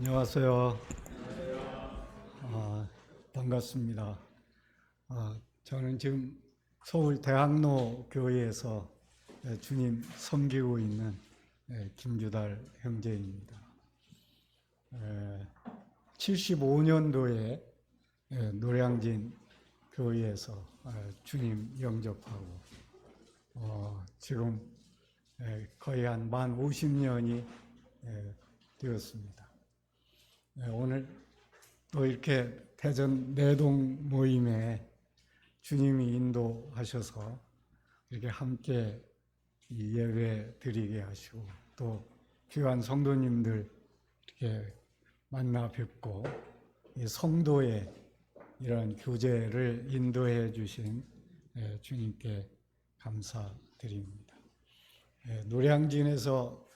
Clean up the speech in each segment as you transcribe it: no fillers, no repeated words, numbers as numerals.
안녕하세요. 반갑습니다. 저는 지금 서울 대학로 교회에서 주님 섬기고 있는 김주달 형제입니다. 75년도에 노량진 교회에서 주님 영접하고 지금 거의 한 만 50년이 되었습니다. 오늘 또 이렇게 대전 내동 모임에 주님이 인도하셔서 이렇게 함께 예배 드리게 하시고 또 귀한 성도님들 이렇게 만나 뵙고 이 성도의 이런 교제를 인도해 주신 주님께 감사드립니다. 노량진에서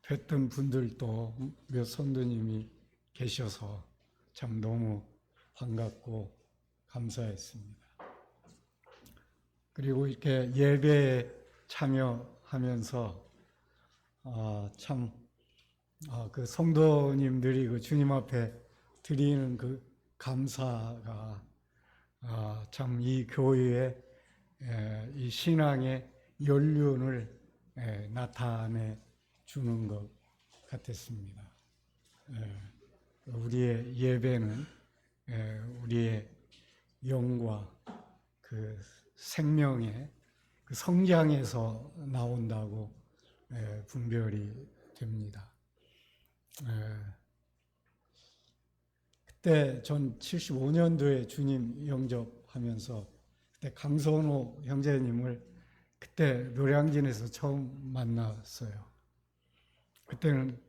뵀던 분들도 몇 성도님이 계셔서 참 너무 반갑고 감사했습니다. 그리고 이렇게 예배에 참여하면서 그 성도님들이 그 주님 앞에 드리는 그 감사가 참 이 교회의 이 신앙의 연륜을 나타내 주는 것 같았습니다. 우리의 예배는 우리의 영과 그 생명의 그 성장에서 나온다고 분별이 됩니다. 그때 전 75년도에 주님 영접하면서 그때 강선호 형제님을 그때 노량진에서 처음 만났어요. 그때는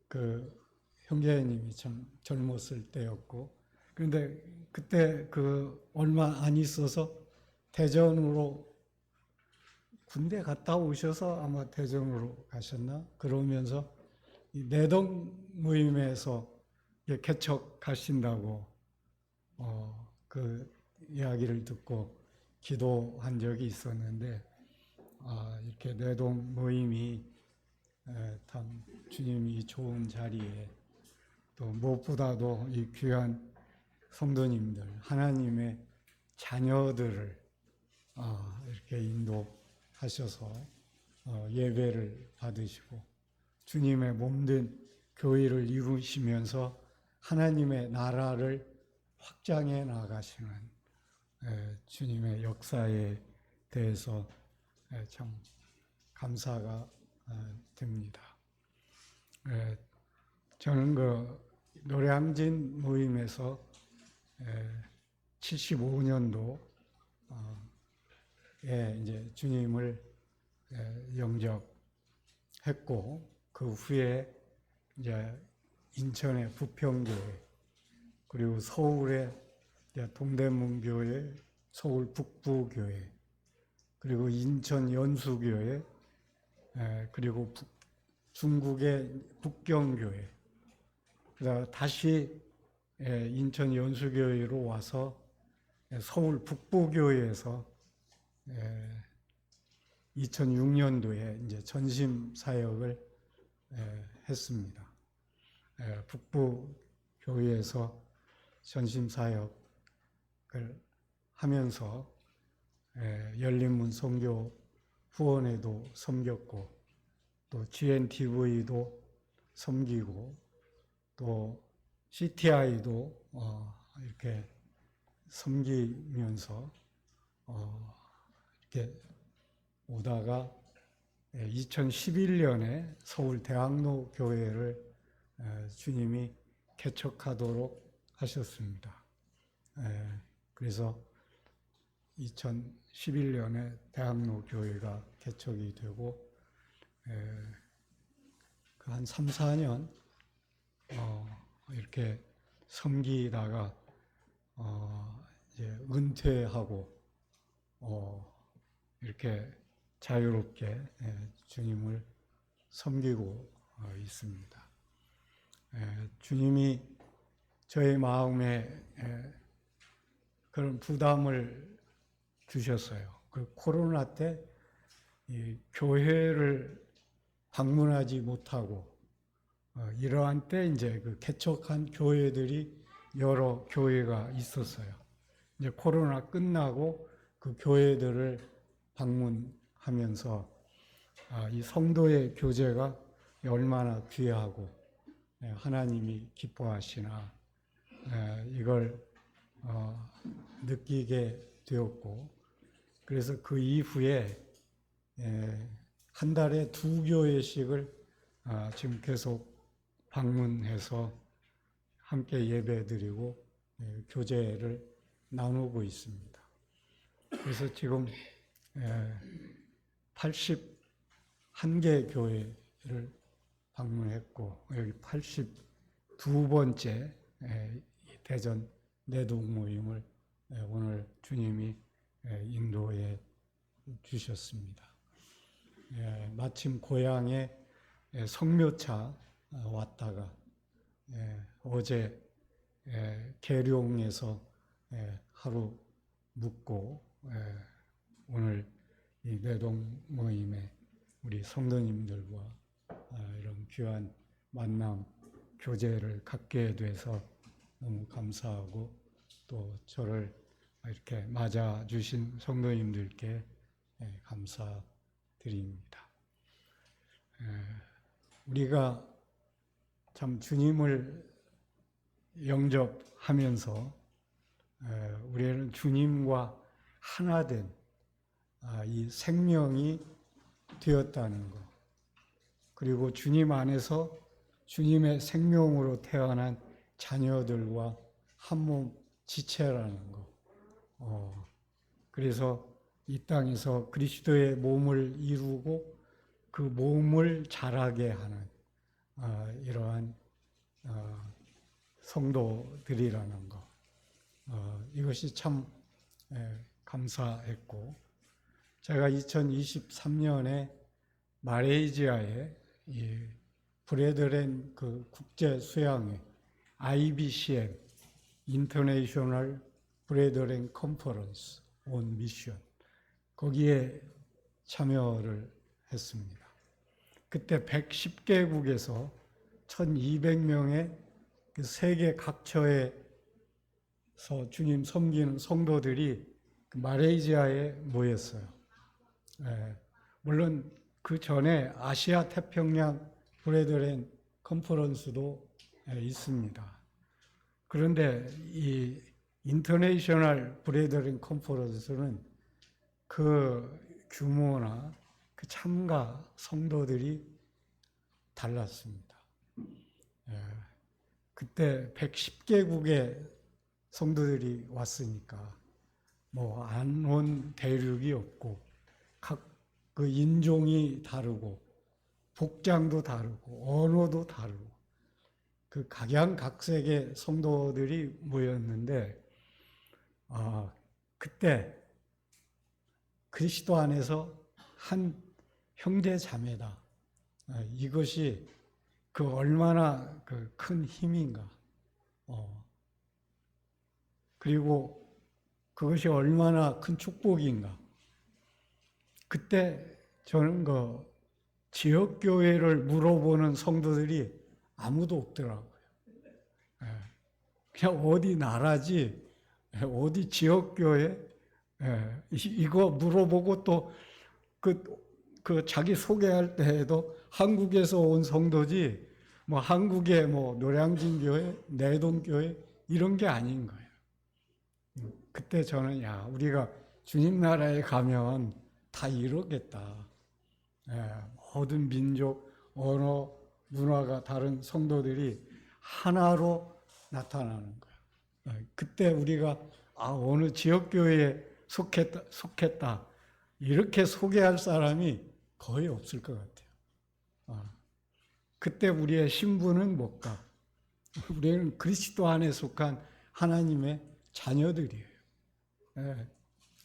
그 형제님이 참 젊었을 때였고, 그런데 그때 그 얼마 안 있어서 대전으로 군대 갔다 오셔서 아마 대전으로 가셨나? 그러면서 이 내동 모임에서 개척하신다고 그 이야기를 듣고 기도한 적이 있었는데 이렇게 내동 모임이 참 주님이 좋은 자리에 또 무엇보다도 이 귀한 성도님들, 하나님의 자녀들을 이렇게 인도하셔서 예배를 받으시고 주님의 몸된 교회를 이루시면서 하나님의 나라를 확장해 나가시는 주님의 역사에 대해서 참 감사가 됩니다. 저는 그 노량진 모임에서 75년도에 이제 주님을 영접했고 그 후에 이제 인천의 부평교회 그리고 서울의 동대문교회, 서울 북부교회 그리고 인천 연수교회 그리고 중국의 북경교회 그다음 다시 인천 연수교회로 와서 서울 북부교회에서 2006년도에 이제 전심 사역을 했습니다. 북부교회에서 전심 사역을 하면서 열린문 선교 후원회도 섬겼고 또 GNTV도 섬기고 또 CTI도 이렇게 섬기면서 이렇게 오다가 2011년에 서울 대학로 교회를 주님이 개척하도록 하셨습니다. 그래서 2011년에 대학로 교회가 개척이 되고 한 3, 4년 이렇게 섬기다가 이제 은퇴하고 이렇게 자유롭게 주님을 섬기고 있습니다. 주님이 저의 마음에 그런 부담을 주셨어요. 그 코로나 때 이 교회를 방문하지 못하고 이러한 때 이제 그 개척한 교회들이 여러 교회가 있었어요. 이제 코로나 끝나고 그 교회들을 방문하면서 이 성도의 교제가 얼마나 귀하고 하나님이 기뻐하시나 이걸 느끼게 되었고, 그래서 그 이후에 한 달에 2교회씩을 지금 계속 방문해서 함께 예배드리고 교제를 나누고 있습니다. 그래서 지금 81개 교회를 방문했고, 여기 82번째 대전 내동 모임을 오늘 주님이 인도해 주셨습니다. 마침 고향에 성묘차 왔다가 어제 계룡에서 하루 묵고 오늘 이 내동 모임에 우리 성도님들과 이런 귀한 만남, 교제를 갖게 돼서 너무 감사하고, 또 저를 이렇게 맞아주신 성도님들께 감사드립니다. 우리가 참 주님을 영접하면서 우리는 주님과 하나된 이 생명이 되었다는 것, 그리고 주님 안에서 주님의 생명으로 태어난 자녀들과 한 몸 지체라는 것. 그래서 이 땅에서 그리스도의 몸을 이루고 그 몸을 자라게 하는 이러한 성도들이라는 것. 이것이 참 감사했고, 제가 2023년에 말레이시아에 이 브레드렌 그 국제 수양회 IBCM International Brethren Conference on Mission, 거기에 참여를 했습니다. 그때 110개국에서 1200명의 그 세계 각처에서 주님 섬기는 성도들이 그 말레이시아에 모였어요. 물론 그 전에 아시아 태평양 브레드렌 컨퍼런스도 있습니다. 그런데 이 인터내셔널 브레드렌 컨퍼런스는 그 규모나 그 참가 성도들이 달랐습니다. 그때 110개국의 성도들이 왔으니까 뭐 안 온 대륙이 없고, 각 그 인종이 다르고 복장도 다르고 언어도 다르고 그 각양각색의 성도들이 모였는데, 그때 그리스도 안에서 한 형제 자매다, 이것이 그 얼마나 그 큰 힘인가, 그리고 그것이 얼마나 큰 축복인가. 그때 저는 그 지역교회를 물어보는 성도들이 아무도 없더라고요. 그냥 어디 나라지, 어디 지역교회, 이거 물어보고 또 그 자기 소개할 때에도 한국에서 온 성도지, 뭐 한국의 뭐 노량진 교회, 내동 교회 이런 게 아닌 거예요. 그때 저는 우리가 주님 나라에 가면 다 이러겠다. 모든 민족, 언어, 문화가 다른 성도들이 하나로 나타나는 거예요. 그때 우리가 어느 지역교회에 속했다 이렇게 소개할 사람이 거의 없을 것 같아요. 그때 우리의 신분은 뭘까? 우리는 그리스도 안에 속한 하나님의 자녀들이에요.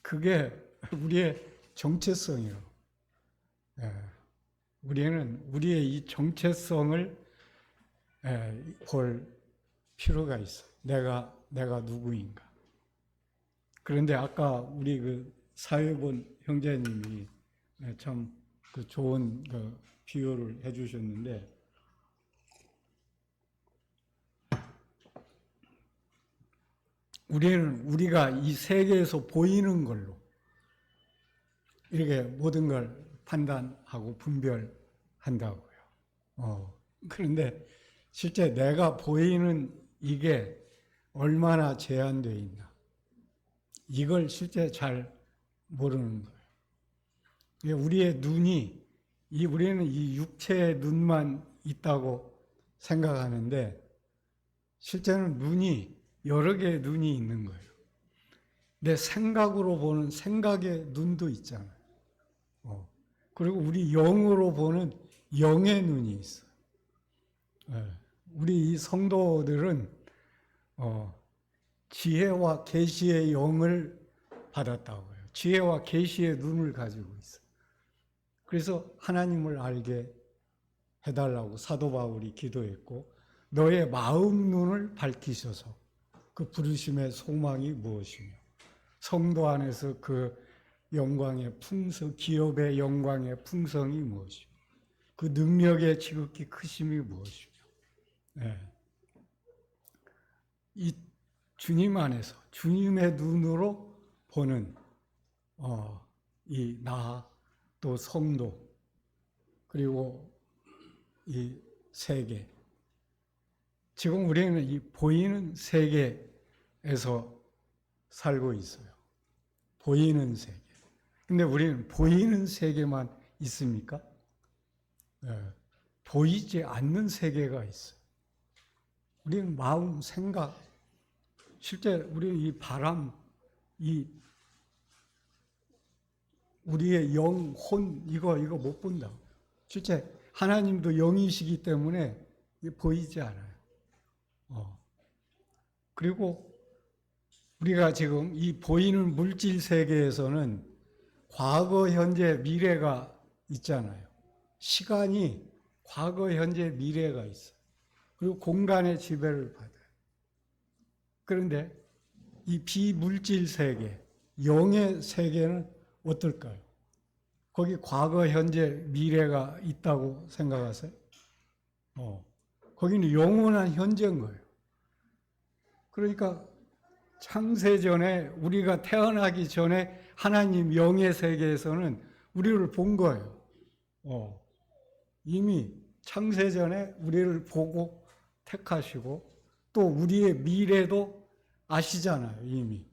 그게 우리의 정체성이에요. 우리는 우리의 이 정체성을 볼 필요가 있어. 내가 누구인가. 그런데 아까 우리 그 사회본 형제님이 참 그 좋은 그 비유를 해주셨는데, 우리가 이 세계에서 보이는 걸로 이렇게 모든 걸 판단하고 분별한다고요. 그런데 실제 내가 보이는 이게 얼마나 제한되어 있나. 이걸 실제 잘 모르는 거예요. 우리의 눈이, 우리는 이 육체의 눈만 있다고 생각하는데 실제는 눈이 여러 개의 눈이 있는 거예요. 내 생각으로 보는 생각의 눈도 있잖아요. 그리고 우리 영으로 보는 영의 눈이 있어요. 우리 이 성도들은 지혜와 계시의 영을 받았다고요. 지혜와 계시의 눈을 가지고 있어요. 그래서 하나님을 알게 해달라고 사도 바울이 기도했고, 너의 마음 눈을 밝히셔서 그 부르심의 소망이 무엇이며 성도 안에서 그 영광의 풍성, 기업의 영광의 풍성이 무엇이며 그 능력의 지극히 크심이 무엇이며 이 주님 안에서 주님의 눈으로 보는 이 나, 또 성도, 그리고 이 세계. 지금 우리는 이 보이는 세계에서 살고 있어요. 보이는 세계. 근데 우리는 보이는 세계만 있습니까? 보이지 않는 세계가 있어요. 우리는 마음, 생각, 실제 우리 이 바람, 우리의 영, 혼, 이거 못 본다. 실제 하나님도 영이시기 때문에 보이지 않아요. 그리고 우리가 지금 이 보이는 물질 세계에서는 과거, 현재, 미래가 있잖아요. 시간이 과거, 현재, 미래가 있어요. 그리고 공간의 지배를 받아요. 그런데 이 비물질 세계, 영의 세계는 어떨까요? 거기 과거, 현재, 미래가 있다고 생각하세요? 거기는 영원한 현재인 거예요. 그러니까 창세전에 우리가 태어나기 전에 하나님 영의 세계에서는 우리를 본 거예요. 이미 창세전에 우리를 보고 택하시고 또 우리의 미래도 아시잖아요. 이미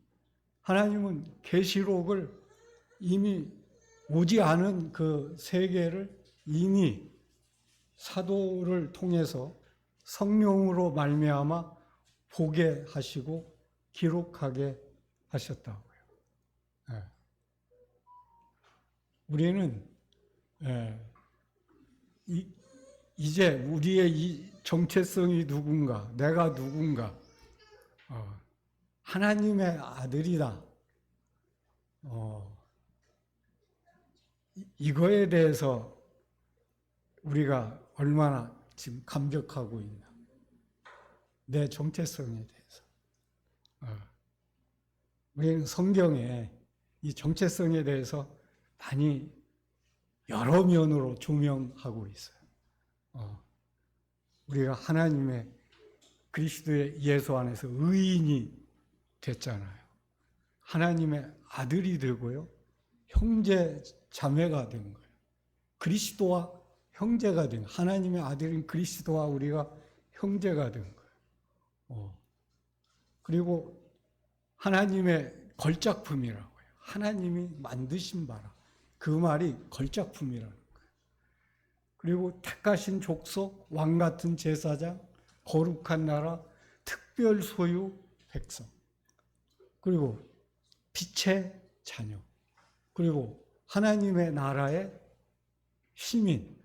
하나님은 계시록을 이미 오지 않은 그 세계를 이미 사도를 통해서 성령으로 말미암아 보게 하시고 기록하게 하셨다고요. 우리는 이제 우리의 이 정체성이 누군가, 내가 누군가, 하나님의 아들이다. 이거에 대해서 우리가 얼마나 지금 감격하고 있나. 내 정체성에 대해서. 우리는 성경에 이 정체성에 대해서 많이 여러 면으로 조명하고 있어요. 우리가 하나님의 그리스도의 예수 안에서 의인이 됐잖아요. 하나님의 아들이 되고요. 형제 자매가 된 거예요. 그리스도와 형제가 된, 하나님의 아들인 그리스도와 우리가 형제가 된 거예요. 그리고 하나님의 걸작품이라고 해요. 하나님이 만드신 바라. 그 말이 걸작품이라는 거예요. 그리고 택하신 족속, 왕 같은 제사장, 거룩한 나라, 특별 소유 백성. 그리고 빛의 자녀. 그리고 하나님의 나라의 시민.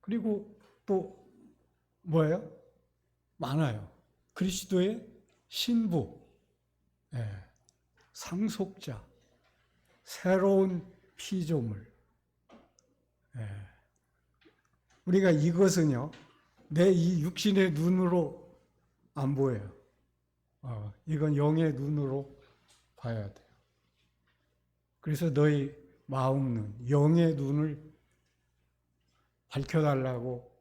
그리고 또 뭐예요? 많아요. 그리스도의 신부, 상속자, 새로운 피조물. 우리가 이것은요, 내 이 육신의 눈으로 안 보여요. 이건 영의 눈으로 봐야 돼요. 그래서 너희 마음 눈, 영의 눈을 밝혀달라고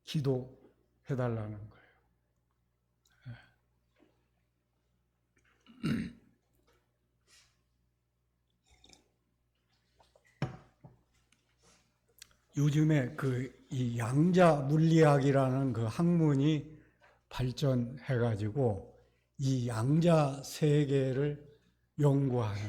기도해달라는 거예요. 요즘에 이 양자 물리학이라는 그 학문이 발전해가지고 이 양자 세계를 연구하는.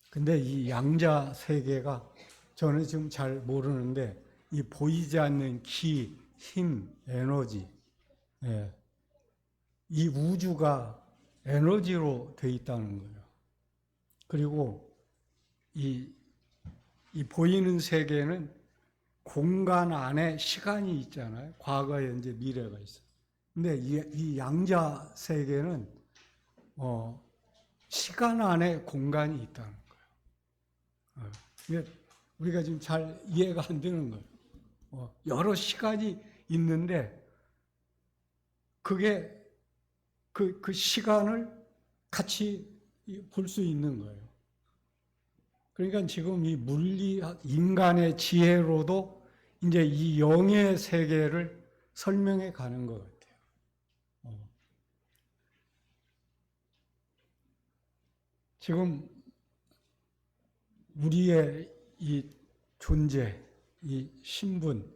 근데 이 양자 세계가 저는 지금 잘 모르는데 이 보이지 않는 기, 힘, 에너지, 예, 이 우주가 에너지로 돼 있다는 거예요. 그리고 이 보이는 세계는 공간 안에 시간이 있잖아요. 과거, 현재, 미래가 있어요. 근데 이 양자 세계는 시간 안에 공간이 있다는 거예요. 이게 우리가 지금 잘 이해가 안 되는 거예요. 여러 시간이 있는데 그게 그 시간을 같이 볼 수 있는 거예요. 그러니까 지금 이 물리학, 인간의 지혜로도 이제 이 영의 세계를 설명해 가는 것 같아요. 지금 우리의 이 존재, 이 신분,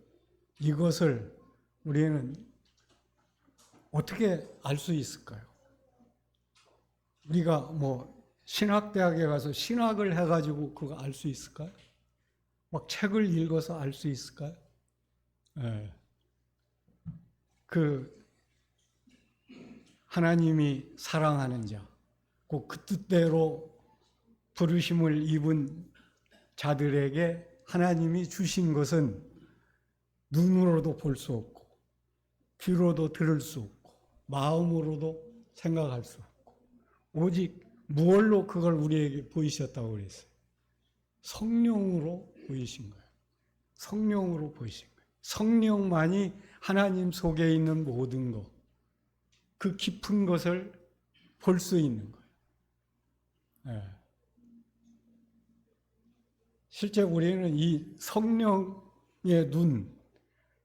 이것을 우리는 어떻게 알 수 있을까요? 우리가 뭐 신학대학에 가서 신학을 해가지고 그거 알 수 있을까요? 막 책을 읽어서 알 수 있을까요? 네. 하나님이 사랑하는 자, 그 뜻대로 부르심을 입은 자들에게 하나님이 주신 것은 눈으로도 볼 수 없고, 귀로도 들을 수 없고, 마음으로도 생각할 수 없고, 오직 무얼로 그걸 우리에게 보이셨다고 그랬어요? 성령으로 보이신 거예요. 성령으로 보이신 거예요. 성령만이 하나님 속에 있는 모든 것, 그 깊은 것을 볼 수 있는 거예요. 네. 실제 우리는 이 성령의 눈,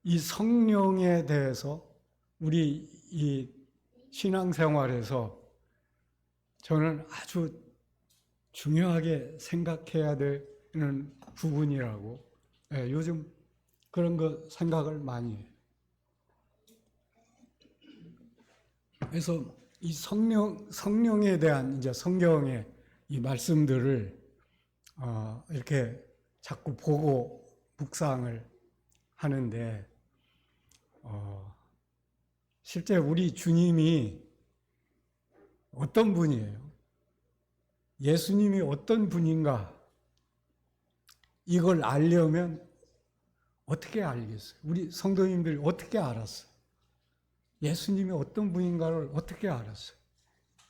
이 성령에 대해서 우리 이 신앙생활에서 저는 아주 중요하게 생각해야 되는 부분이라고 요즘 그런 거 생각을 많이 해요. 그래서 이 성령에 대한 이제 성경의 이 말씀들을 이렇게 자꾸 보고 묵상을 하는데 실제 우리 주님이 어떤 분이에요? 예수님이 어떤 분인가? 이걸 알려면 어떻게 알겠어요? 우리 성도님들이 어떻게 알았어요? 예수님이 어떤 분인가를 어떻게 알았어요?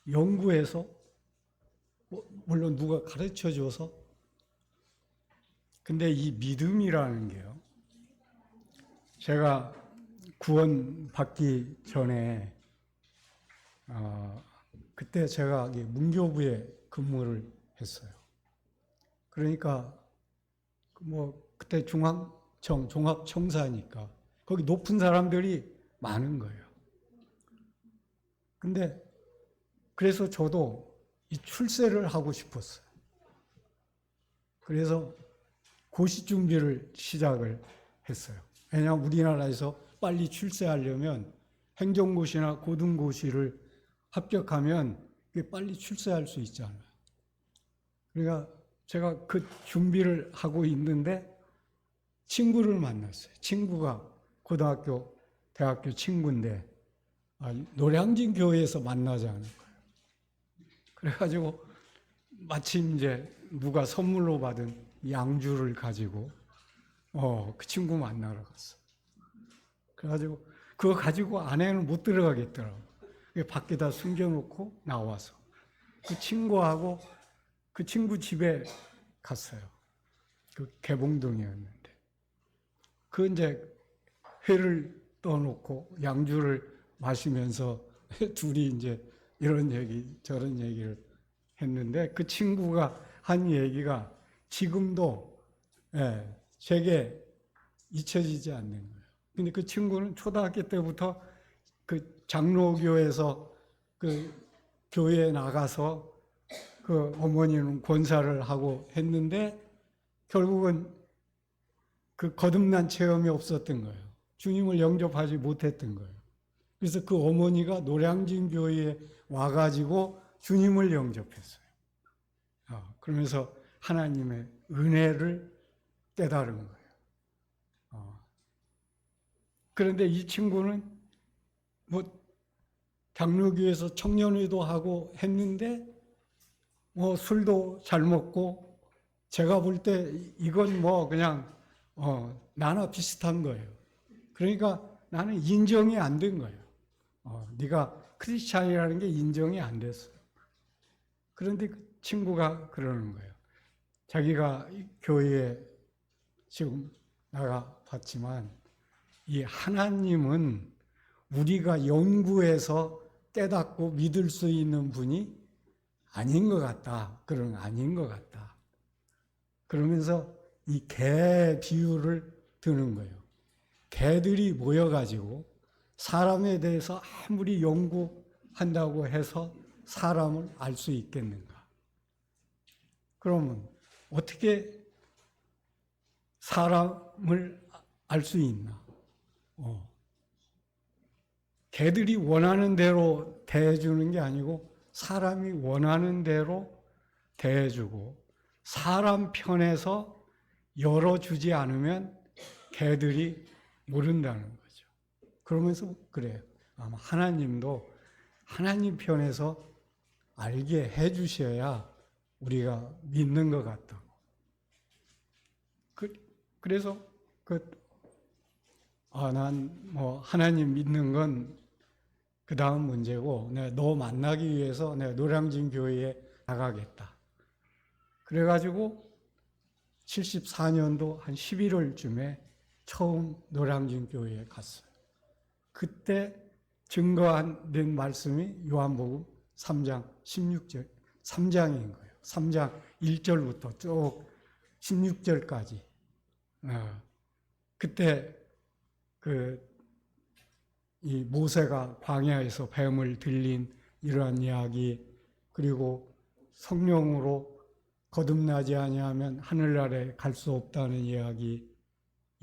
연구해서? 물론 누가 가르쳐 줘서? 근데 이 믿음이라는 게요. 제가 구원 받기 전에 그때 제가 문교부에 근무를 했어요. 그러니까 뭐 그때 종합청사니까 거기 높은 사람들이 많은 거예요. 근데 그래서 저도 이 출세를 하고 싶었어요. 그래서 고시 준비를 시작을 했어요. 왜냐하면 우리나라에서 빨리 출세하려면 행정고시나 고등고시를 합격하면 빨리 출세할 수 있잖아요. 그러니까 제가 그 준비를 하고 있는데 친구를 만났어요. 친구가 고등학교, 대학교 친구인데 노량진 교회에서 만나자는 거예요. 그래가지고 마침 이제 누가 선물로 받은 양주를 가지고 그 친구 만나러 갔어. 그래가지고 그거 가지고 안에는 못 들어가겠더라고. 밖에다 숨겨놓고 나와서 그 친구하고 그 친구 집에 갔어요. 그 개봉동이었는데 그 이제 회를 떠놓고 양주를 마시면서 둘이 이제 이런 얘기 저런 얘기를 했는데 그 친구가 한 얘기가 지금도 제게 잊혀지지 않는 거예요. 근데 그 친구는 초등학교 때부터 그 장로교에서 그 교회에 나가서 그 어머니는 권사를 하고 했는데 결국은 그 거듭난 체험이 없었던 거예요. 주님을 영접하지 못했던 거예요. 그래서 그 어머니가 노량진 교회에 와가지고 주님을 영접했어요. 그러면서 하나님의 은혜를 깨달은 거예요. 그런데 이 친구는 뭐 장로교에서 청년회도 하고 했는데 뭐 술도 잘 먹고 제가 볼 때 이건 뭐 그냥 나나 비슷한 거예요. 그러니까 나는 인정이 안 된 거예요. 네가 크리스찬이라는 게 인정이 안 됐어요. 그런데 그 친구가 그러는 거예요. 자기가 교회에 지금 나가 봤지만 이 하나님은 우리가 연구해서 깨닫고 믿을 수 있는 분이 아닌 것 같다. 그런 아닌 것 같다. 그러면서 이 개 비유를 드는 거예요. 개들이 모여가지고 사람에 대해서 아무리 연구한다고 해서 사람을 알 수 있겠는가? 그러면 어떻게 사람을 알 수 있나? 개들이 원하는 대로 대해주는 게 아니고 사람이 원하는 대로 대해주고 사람 편에서 열어주지 않으면 개들이 모른다는 거죠. 그러면서 그래요. 아마 하나님도 하나님 편에서 알게 해주셔야 우리가 믿는 것 같다고. 그래서 난 뭐 하나님 믿는 건 그 다음 문제고, 내가 너 만나기 위해서 내가 노량진 교회에 나가겠다. 그래가지고 74년도 한 11월쯤에 처음 노량진 교회에 갔어요. 그때 증거된 말씀이 요한복음 3장 16절, 3장인 거예요. 3장 1절부터 쭉 16절까지. 그때 이 모세가 광야에서 뱀을 들린 이러한 이야기, 그리고 성령으로 거듭나지 아니하면 하늘나라에 갈 수 없다는 이야기,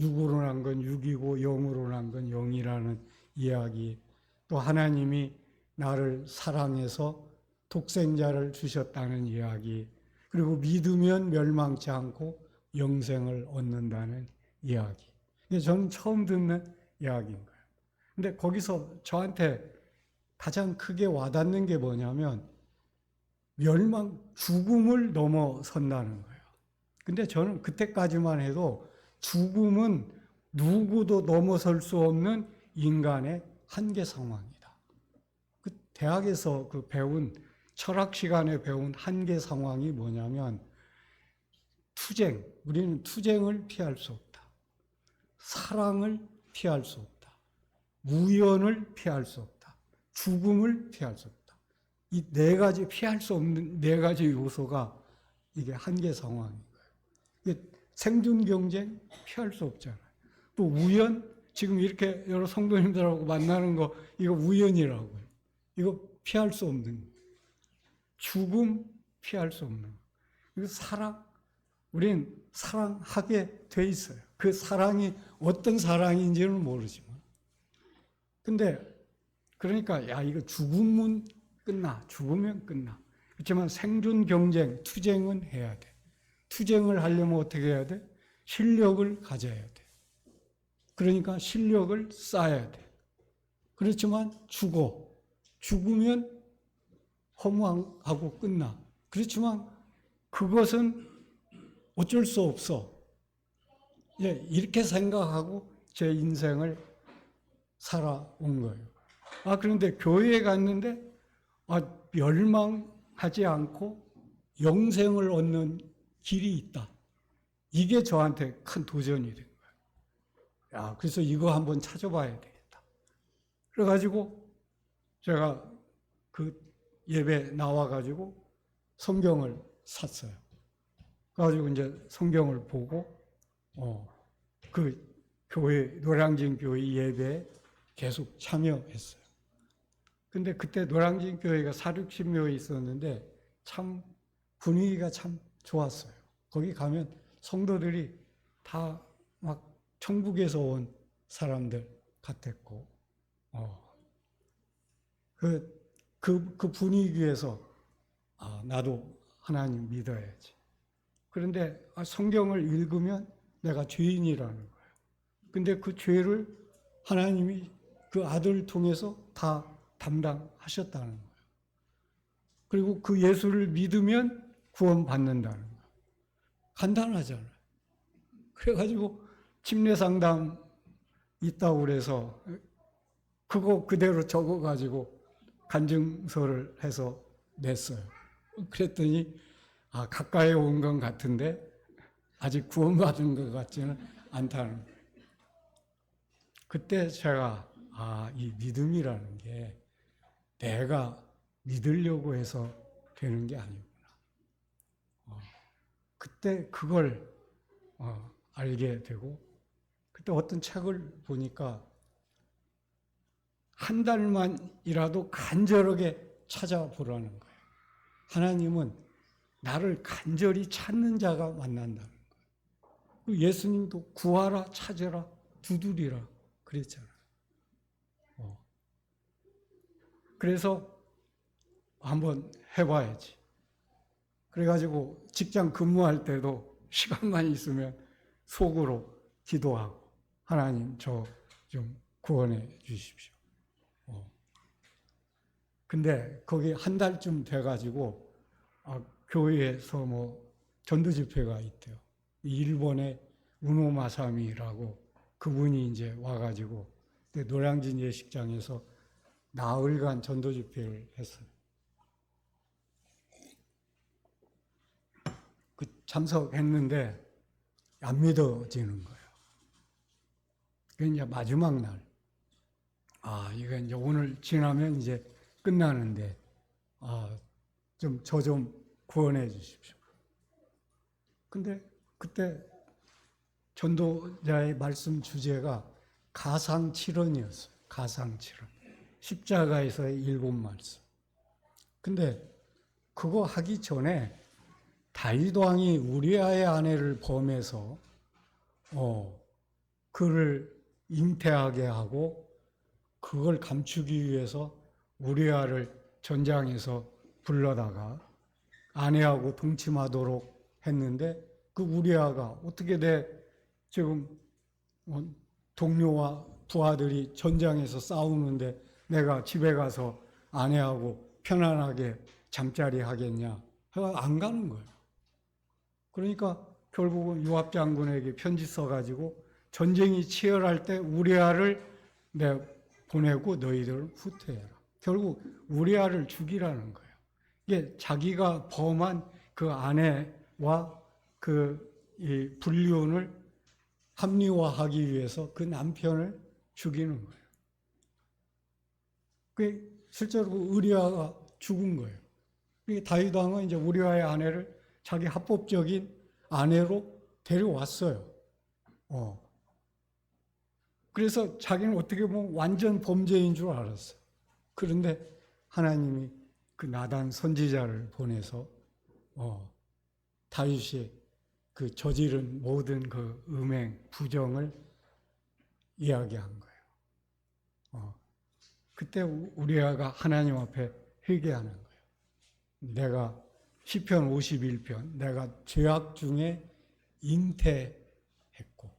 육으로 난 건 육이고 영으로 난 건 영이라는 이야기, 또 하나님이 나를 사랑해서 독생자를 주셨다는 이야기, 그리고 믿으면 멸망치 않고 영생을 얻는다는 이야기. 이게 저는 처음 듣는 이야기인 거예요. 근데 거기서 저한테 가장 크게 와닿는 게 뭐냐면 죽음을 넘어선다는 거예요. 근데 저는 그때까지만 해도 죽음은 누구도 넘어설 수 없는 인간의 한계 상황이다. 그 대학에서 배운 철학 시간에 배운 한계 상황이 뭐냐면 투쟁, 우리는 투쟁을 피할 수 없다. 사랑을 피할 수 없다. 우연을 피할 수 없다. 죽음을 피할 수 없다. 이 네 가지 피할 수 없는 네 가지 요소가 이게 한계 상황인 거예요. 이게 생존 경쟁 피할 수 없잖아요. 또 우연, 지금 이렇게 여러 성도님들하고 만나는 거 이거 우연이라고요. 이거 피할 수 없는 거예요. 죽음 피할 수 없는 거예요. 그리고 사랑, 우리는 사랑하게 돼 있어요. 그 사랑이 어떤 사랑인지는 모르지만. 근데 그러니까 이거 죽으면 끝나. 죽으면 끝나. 그렇지만 생존 경쟁, 투쟁은 해야 돼. 투쟁을 하려면 어떻게 해야 돼? 실력을 가져야 돼. 그러니까 실력을 쌓아야 돼. 그렇지만 죽으면 허무하고 끝나. 그렇지만 그것은 어쩔 수 없어. 이렇게 생각하고 제 인생을 살아온 거예요. 그런데 교회에 갔는데 멸망하지 않고 영생을 얻는 길이 있다. 이게 저한테 큰 도전이 된 거예요. 그래서 이거 한번 찾아봐야 되겠다. 그래가지고 제가 그 예배 나와가지고 성경을 샀어요. 그래가지고 이제 성경을 보고 그 교회, 노량진 교회 예배에 계속 참여했어요. 근데 그때 노량진 교회가 4, 60명 있었는데 참 분위기가 참 좋았어요. 거기 가면 성도들이 다 막 천국에서 온 사람들 같았고, 그 분위기에서 나도 하나님 믿어야지. 그런데 성경을 읽으면 내가 죄인이라는 거예요. 근데 그 죄를 하나님이 그 아들을 통해서 다 담당하셨다는 거예요. 그리고 그 예수를 믿으면 구원받는다는 거예요. 간단하잖아요. 그래가지고 침례상담 있다고 그래서 그거 그대로 적어가지고 간증서를 해서 냈어요. 그랬더니 가까이 온 건 같은데 아직 구원받은 것 같지는 않다는 거예요. 그때 제가 이 믿음이라는 게 내가 믿으려고 해서 되는 게 아니구나. 그때 그걸 알게 되고, 그때 어떤 책을 보니까 한 달만이라도 간절하게 찾아보라는 거예요. 하나님은 나를 간절히 찾는 자가 만난다는 거예요. 예수님도 구하라, 찾으라, 두드리라 그랬잖아요. 그래서 한번 해봐야지. 그래가지고 직장 근무할 때도 시간만 있으면 속으로 기도하고, 하나님 저 좀 구원해 주십시오. 근데 거기 한 달쯤 돼가지고 교회에서 뭐 전도 집회가 있대요. 일본의 우노마사미라고 그분이 이제 와가지고 노량진 예식장에서 나흘간 전도 집회를 했어요. 그 참석했는데 안 믿어지는 거예요. 그게 이제 마지막 날. 이게 이제 오늘 지나면 이제 끝나는데, 저 좀 구원해 주십시오. 근데 그때 전도자의 말씀 주제가 가상칠언이었어요. 가상칠언. 십자가에서의 7말씀. 근데 그거 하기 전에 다윗 왕이 우리아의 아내를 범해서 그를 잉태하게 하고 그걸 감추기 위해서 우리아를 전장에서 불러다가 아내하고 동침하도록 했는데 그 우리아가 어떻게 지금 동료와 부하들이 전장에서 싸우는데 내가 집에 가서 아내하고 편안하게 잠자리 하겠냐? 안 가는 거예요. 그러니까 결국은 요압 장군에게 편지 써가지고 전쟁이 치열할 때 우리아를 내가 보내고 너희들은 후퇴해라. 결국 우리아를 죽이라는 거예요. 이게 자기가 범한 그 아내와 이 불륜을 합리화하기 위해서 그 남편을 죽이는 거예요. 그 실제로 우리아가 죽은 거예요. 다윗 왕은 이제 우리아의 아내를 자기 합법적인 아내로 데려왔어요. 그래서 자기는 어떻게 보면 완전 범죄인 줄 알았어요. 그런데 하나님이 그 나단 선지자를 보내서 다윗이 그 저지른 모든 그 음행, 부정을 이야기한 거예요. 그때 우리아가 하나님 앞에 회개하는 거예요. 내가 시편 51편 내가 죄악 중에 잉태했고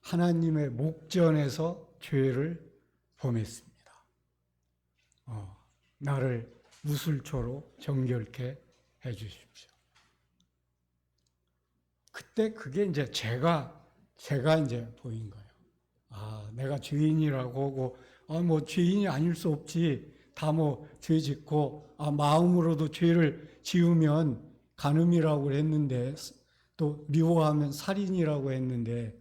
하나님의 목전에서 죄를 범했습니다. 나를 무술초로 정결케 해 주십시오. 그때 그게 이제 제가 이제 보인 거예요. 내가 죄인이라고 하고, 뭐 죄인이 아닐 수 없지. 다 뭐 죄 짓고, 마음으로도 죄를 지으면 간음이라고 했는데, 또 미워하면 살인이라고 했는데,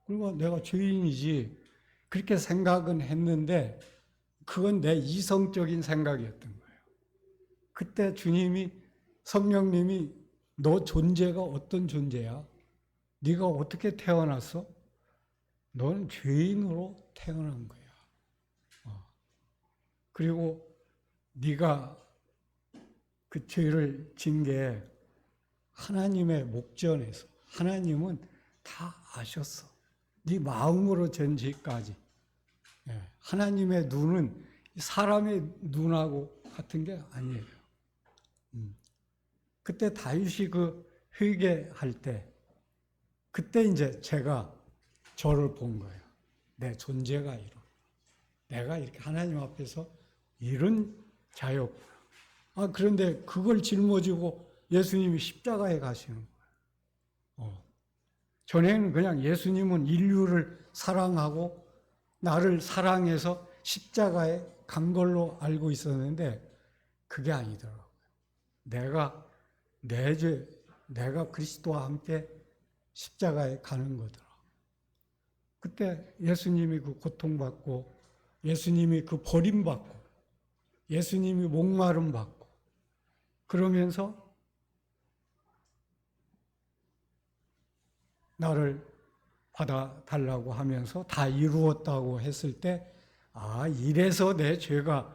그리고 내가 죄인이지. 그렇게 생각은 했는데, 그건 내 이성적인 생각이었던 거예요. 그때 주님이, 성령님이 너 존재가 어떤 존재야? 네가 어떻게 태어났어? 너는 죄인으로 태어난 거야. 그리고 네가 그 죄를 진 게 하나님의 목전에서 하나님은 다 아셨어. 네 마음으로 전 죄까지. 하나님의 눈은 사람의 눈하고 같은 게 아니에요. 그때 다윗이 그 회개할 때 그때 이제 제가 저를 본 거예요. 내 존재가 이런. 내가 이렇게 하나님 앞에서 이런 자였구나. 그런데 그걸 짊어지고 예수님이 십자가에 가시는 거예요. 전에는 그냥 예수님은 인류를 사랑하고 나를 사랑해서 십자가에 간 걸로 알고 있었는데 그게 아니더라고요. 내 죄, 내가 그리스도와 함께 십자가에 가는 거더라. 그때 예수님이 그 고통받고 예수님이 그 버림받고 예수님이 목마름 받고 그러면서 나를 받아달라고 하면서 다 이루었다고 했을 때 이래서 내 죄가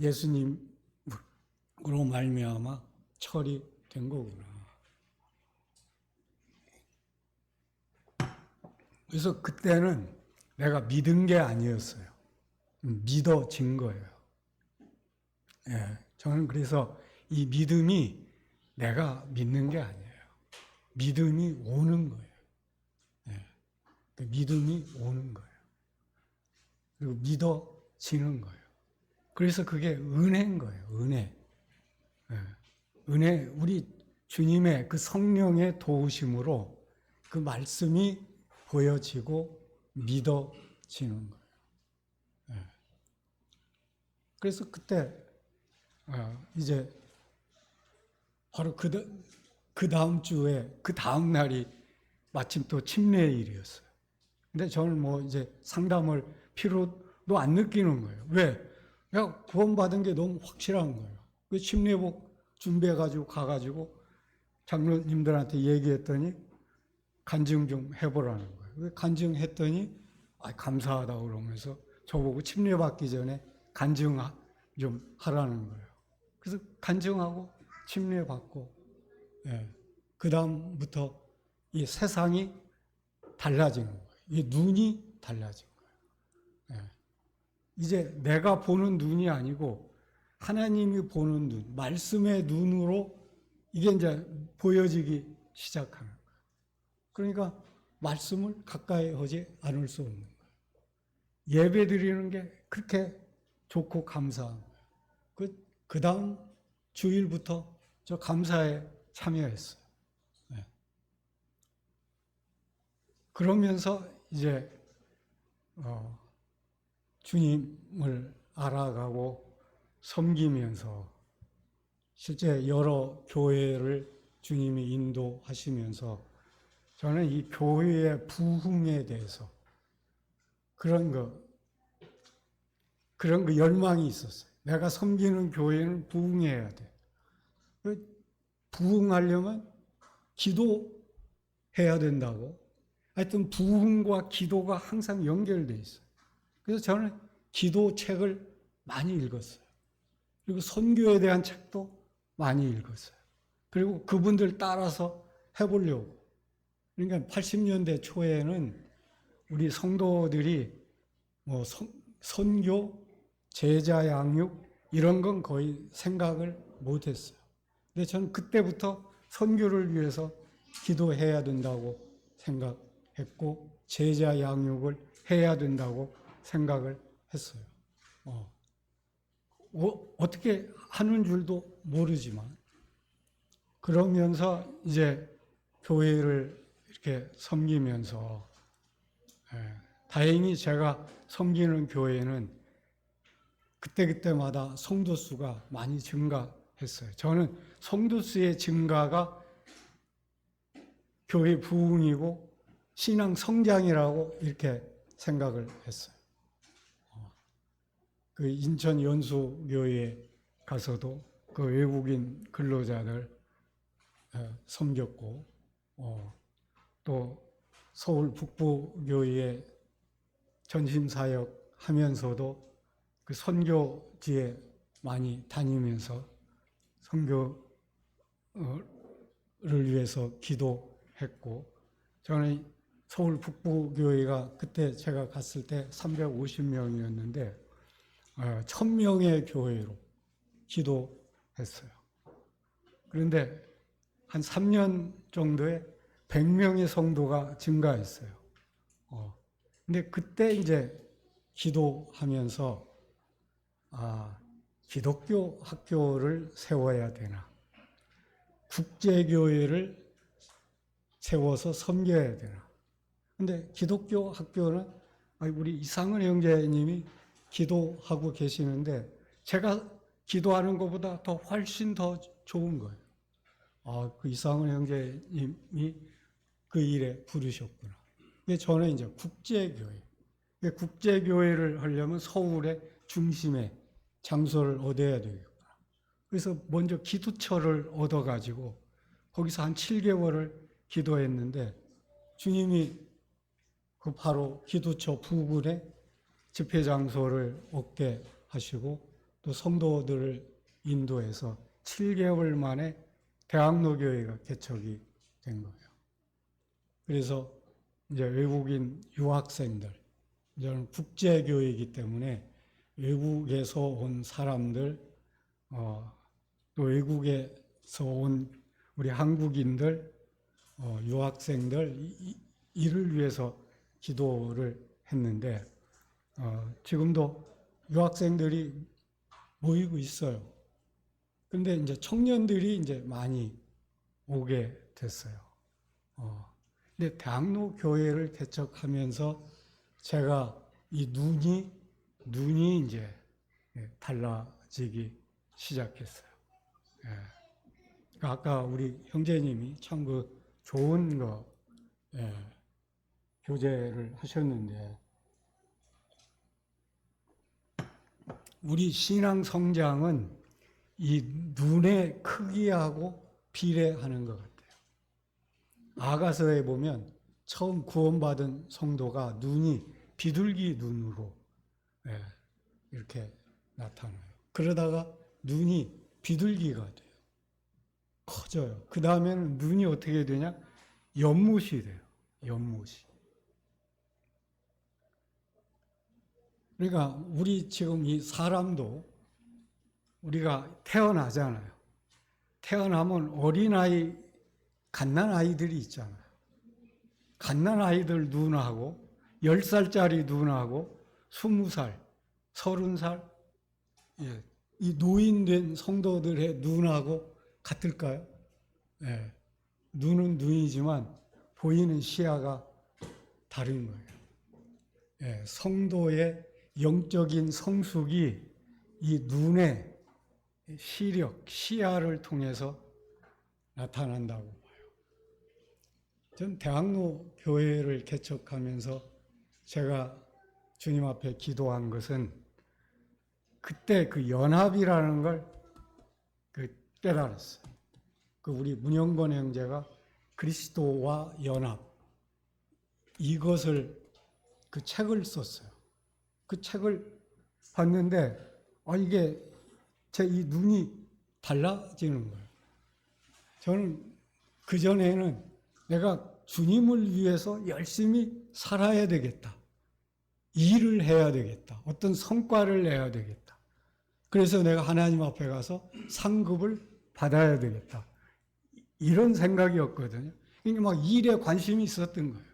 예수님으로 말미암아 처리된 거구나. 그래서 그때는 내가 믿은 게 아니었어요. 믿어진 거예요. 저는 그래서 이 믿음이 내가 믿는 게 아니에요. 믿음이 오는 거예요. 믿음이 오는 거예요. 그리고 믿어지는 거예요. 그래서 그게 은혜인 거예요. 은혜. 은혜, 우리 주님의 그 성령의 도우심으로 그 말씀이 보여지고 믿어지는 거예요. 그래서 그때 이제 바로 그 다음 주에 그 다음 날이 마침 또 침례일이었어요. 근데 저는 뭐 이제 상담을 필요도 안 느끼는 거예요. 왜? 내가 구원받은 게 너무 확실한 거예요. 그 침례복 준비해가지고 가가지고 장로님들한테 얘기했더니 간증 좀 해보라는 거예요. 간증했더니 감사하다 그러면서 저보고 침례받기 전에 간증 좀 하라는 거예요. 그래서 간증하고 침례받고 그 다음부터 이 세상이 달라진 거예요. 이 눈이 달라진 거예요. 이제 내가 보는 눈이 아니고 하나님이 보는 눈, 말씀의 눈으로 이게 이제 보여지기 시작하는 거예요. 그러니까 말씀을 가까이 하지 않을 수 없는 거예요. 예배 드리는 게 그렇게 좋고 감사한 거예요. 그 다음 주일부터 저 감사에 참여했어요. 그러면서 이제 주님을 알아가고 섬기면서 실제 여러 교회를 주님이 인도하시면서 저는 이 교회의 부흥에 대해서 그런 거 열망이 있었어요. 내가 섬기는 교회는 부흥해야 돼. 부흥하려면 기도해야 된다고. 하여튼 부흥과 기도가 항상 연결돼 있어요. 그래서 저는 기도책을 많이 읽었어요. 그리고 선교에 대한 책도 많이 읽었어요. 그리고 그분들 따라서 해보려고. 그러니까 80년대 초에는 우리 성도들이 뭐 선교, 제자 양육 이런 건 거의 생각을 못했어요. 근데 저는 그때부터 선교를 위해서 기도해야 된다고 생각했고 제자 양육을 해야 된다고 생각을 했어요. 어떻게 하는 줄도 모르지만 그러면서 이제 교회를 이렇게 섬기면서 다행히 제가 섬기는 교회는 그때그때마다 성도 수가 많이 증가했어요. 저는 성도 수의 증가가 교회 부흥이고 신앙 성장이라고 이렇게 생각을 했어요. 그 인천 연수교회에 가서도 그 외국인 근로자들 섬겼고 또 서울 북부교회에 전심사역 하면서도 그 선교지에 많이 다니면서 선교를 위해서 기도했고, 저는 서울 북부교회가 그때 제가 갔을 때 350명이었는데 1000명의 교회로 기도했어요. 그런데 한 3년 정도에 100명의 성도가 증가했어요. 근데 그때 이제 기도하면서 기독교 학교를 세워야 되나, 국제교회를 세워서 섬겨야 되나. 근데 기독교 학교는 우리 이상은 형제님이 기도하고 계시는데 제가 기도하는 것보다 더 훨씬 더 좋은 거예요. 그 이상은 형제님이 그 일에 부르셨구나. 근데 저는 이제 국제교회를 하려면 서울의 중심에 장소를 얻어야 되겠구나. 그래서 먼저 기도처를 얻어가지고 거기서 한 7개월을 기도했는데 주님이 그 바로 기도처 부근에 집회 장소를 얻게 하시고 또 성도들을 인도해서 7개월 만에 대학로교회가 개척이 된 거예요. 그래서 이제 외국인 유학생들, 저는 국제교회이기 때문에 외국에서 온 사람들, 또 외국에서 온 우리 한국인들, 유학생들 이를 위해서 기도를 했는데 지금도 유학생들이 모이고 있어요. 근데 이제 청년들이 이제 많이 오게 됐어요. 근데 대학로 교회를 개척하면서 제가 이 눈이 이제 달라지기 시작했어요. 아까 우리 형제님이 참 그 좋은 거 교제를 하셨는데 우리 신앙 성장은 이 눈의 크기하고 비례하는 것 같아요. 아가서에 보면 처음 구원받은 성도가 눈이 비둘기 눈으로 이렇게 나타나요. 그러다가 눈이 비둘기가 돼요. 커져요. 그 다음에는 눈이 어떻게 되냐? 연못이 돼요. 연못이. 그러니까 우리 지금 이 사람도 우리가 태어나잖아요. 태어나면 어린아이, 갓난아이들이 있잖아요. 갓난아이들 눈하고 10살짜리 눈하고 20살, 30살, 이 노인된 성도들의 눈하고 같을까요? 눈은 눈이지만 보이는 시야가 다른 거예요. 성도의 영적인 성숙이 이 눈의 시력, 시야를 통해서 나타난다고 봐요. 전 대학로 교회를 개척하면서 제가 주님 앞에 기도한 것은 그때 그 연합이라는 걸 깨달았어요. 우리 문영건 형제가 그리스도와 연합, 이것을 그 책을 썼어요. 그 책을 봤는데 이게 제 이 눈이 달라지는 거예요. 저는 그전에는 내가 주님을 위해서 열심히 살아야 되겠다. 일을 해야 되겠다. 어떤 성과를 내야 되겠다. 그래서 내가 하나님 앞에 가서 상급을 받아야 되겠다. 이런 생각이었거든요. 그러니까 막 일에 관심이 있었던 거예요.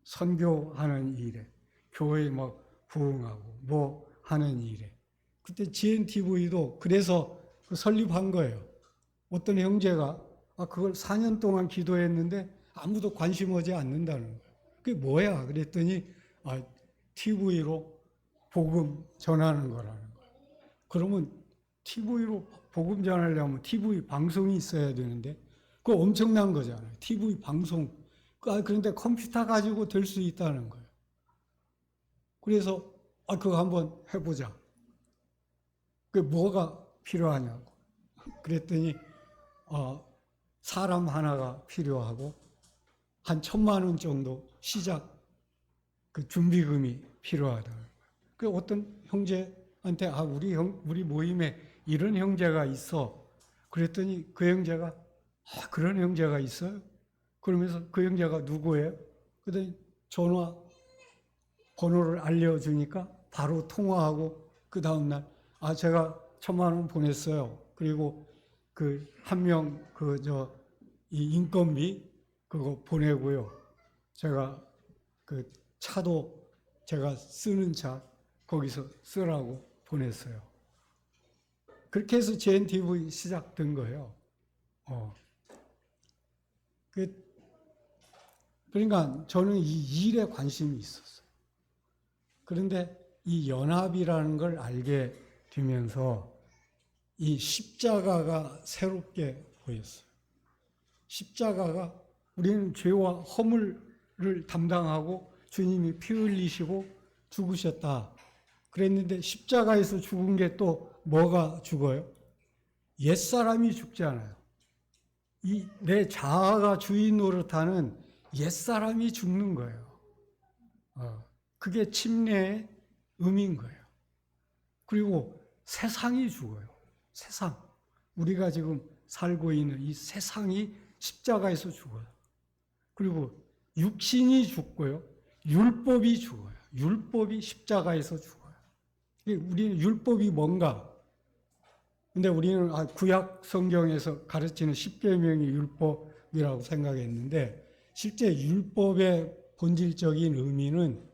선교하는 일에, 교회에 막 부흥하고 뭐 하는 일에. 그때 GNTV도 그래서 설립한 거예요. 어떤 형제가 그걸 4년 동안 기도했는데 아무도 관심 하지 않는다는 거예요. 그게 뭐야? 그랬더니 TV로 복음 전하는 거라는 거예요. 그러면 TV로 복음 전하려면 TV 방송이 있어야 되는데 그거 엄청난 거잖아요. TV 방송. 그런데 컴퓨터 가지고 될 수 있다는 거예요. 그래서 그거 한번 해보자. 그게 뭐가 필요하냐고. 그랬더니 사람 하나가 필요하고 한 1,000만 원 정도 시작 그 준비금이 필요하다는 거예요. 그 어떤 형제한테 우리 모임에 이런 형제가 있어. 그랬더니 그 형제가 그런 형제가 있어요? 그러면서 그 형제가 누구예요? 그랬더니 전화 번호를 알려주니까 바로 통화하고 그 다음날 제가 1,000만 원 보냈어요. 그리고 그 한 명 이 인건비 그거 보내고요. 제가 그 차도 제가 쓰는 차 거기서 쓰라고 보냈어요. 그렇게 해서 JNTV 시작된 거예요. 그러니까 저는 이 일에 관심이 있었어요. 그런데 이 연합이라는 걸 알게 되면서 이 십자가가 새롭게 보였어요. 십자가가 우리는 죄와 허물을 담당하고 주님이 피 흘리시고 죽으셨다. 그랬는데 십자가에서 죽은 게 또 뭐가 죽어요? 옛사람이 죽잖아요. 이 내 자아가 주인 노릇하는 옛사람이 죽는 거예요. 그게 침례의 의미인 거예요. 그리고 세상이 죽어요. 세상. 우리가 지금 살고 있는 이 세상이 십자가에서 죽어요. 그리고 육신이 죽고요. 율법이 죽어요. 율법이 십자가에서 죽어요. 우리는 율법이 뭔가? 근데 우리는 구약 성경에서 가르치는 십계명이 율법이라고 생각했는데 실제 율법의 본질적인 의미는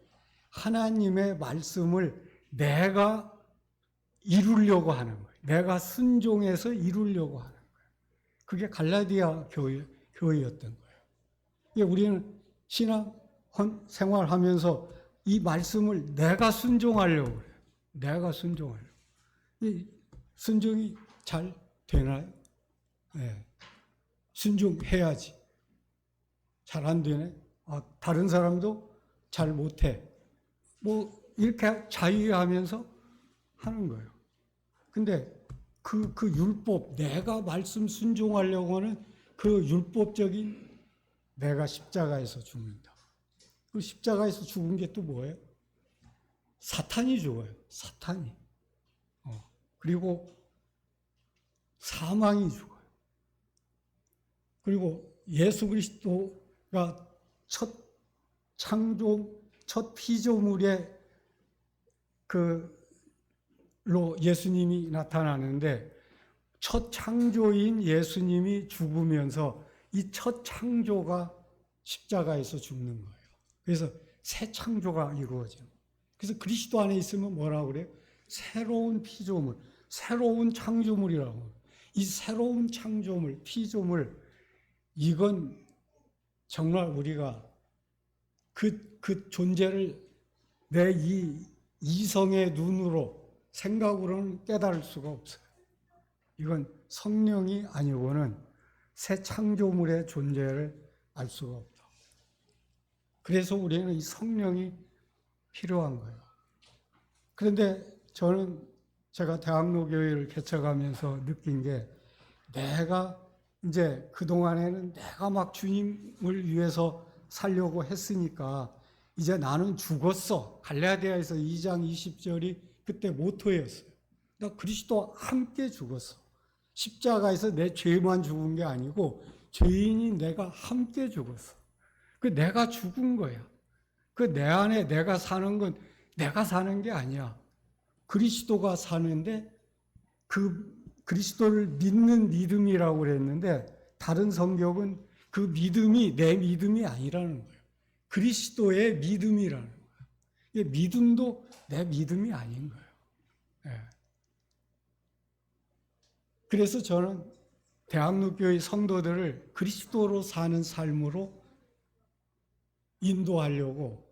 하나님의 말씀을 내가 이루려고 하는 거예요. 내가 순종해서 이루려고 하는 거예요. 그게 갈라디아 교회였던 거예요. 우리는 신앙 생활하면서 이 말씀을 내가 순종하려고 그래요. 내가 순종하려고. 이 순종이 잘 되나요? 네. 순종해야지. 잘 안 되네. 다른 사람도 잘 못해. 이렇게 자유하면서 하는 거예요. 근데 그 율법, 내가 말씀 순종하려고 하는 그 율법적인 내가 십자가에서 죽는다. 그 십자가에서 죽은 게 또 뭐예요? 사탄이 죽어요. 사탄이. 그리고 사망이 죽어요. 그리고 예수 그리스도가 첫 창조, 첫 피조물의 로 예수님이 나타나는데 첫 창조인 예수님이 죽으면서 이 첫 창조가 십자가에서 죽는 거예요. 그래서 새 창조가 이루어져요. 그래서 그리스도 안에 있으면 뭐라고 그래요? 새로운 피조물, 새로운 창조물이라고. 이 새로운 창조물, 피조물, 이건 정말 우리가 그 존재를 내 이 이성의 눈으로 생각으로는 깨달을 수가 없어요. 이건 성령이 아니고는 새 창조물의 존재를 알 수가 없다. 그래서 우리는 이 성령이 필요한 거예요. 그런데 저는 제가 대학로 교회를 개척하면서 느낀 게 내가 이제 그동안에는 내가 막 주님을 위해서 살려고 했으니까 이제 나는 죽었어. 갈라디아에서 2장 20절이 그때 모토였어요. 나 그리스도와 함께 죽었어. 십자가에서 내 죄만 죽은 게 아니고 죄인인 내가 함께 죽었어. 그 내가 죽은 거야. 그 내 안에 내가 사는 건 내가 사는 게 아니야. 그리스도가 사는데 그 그리스도를 믿는 믿음이라고 그랬는데 다른 성경은 그 믿음이 내 믿음이 아니라는 거예요. 그리스도의 믿음이라는 거예요. 믿음도 내 믿음이 아닌 거예요. 네. 그래서 저는 대학로교회 성도들을 그리스도로 사는 삶으로 인도하려고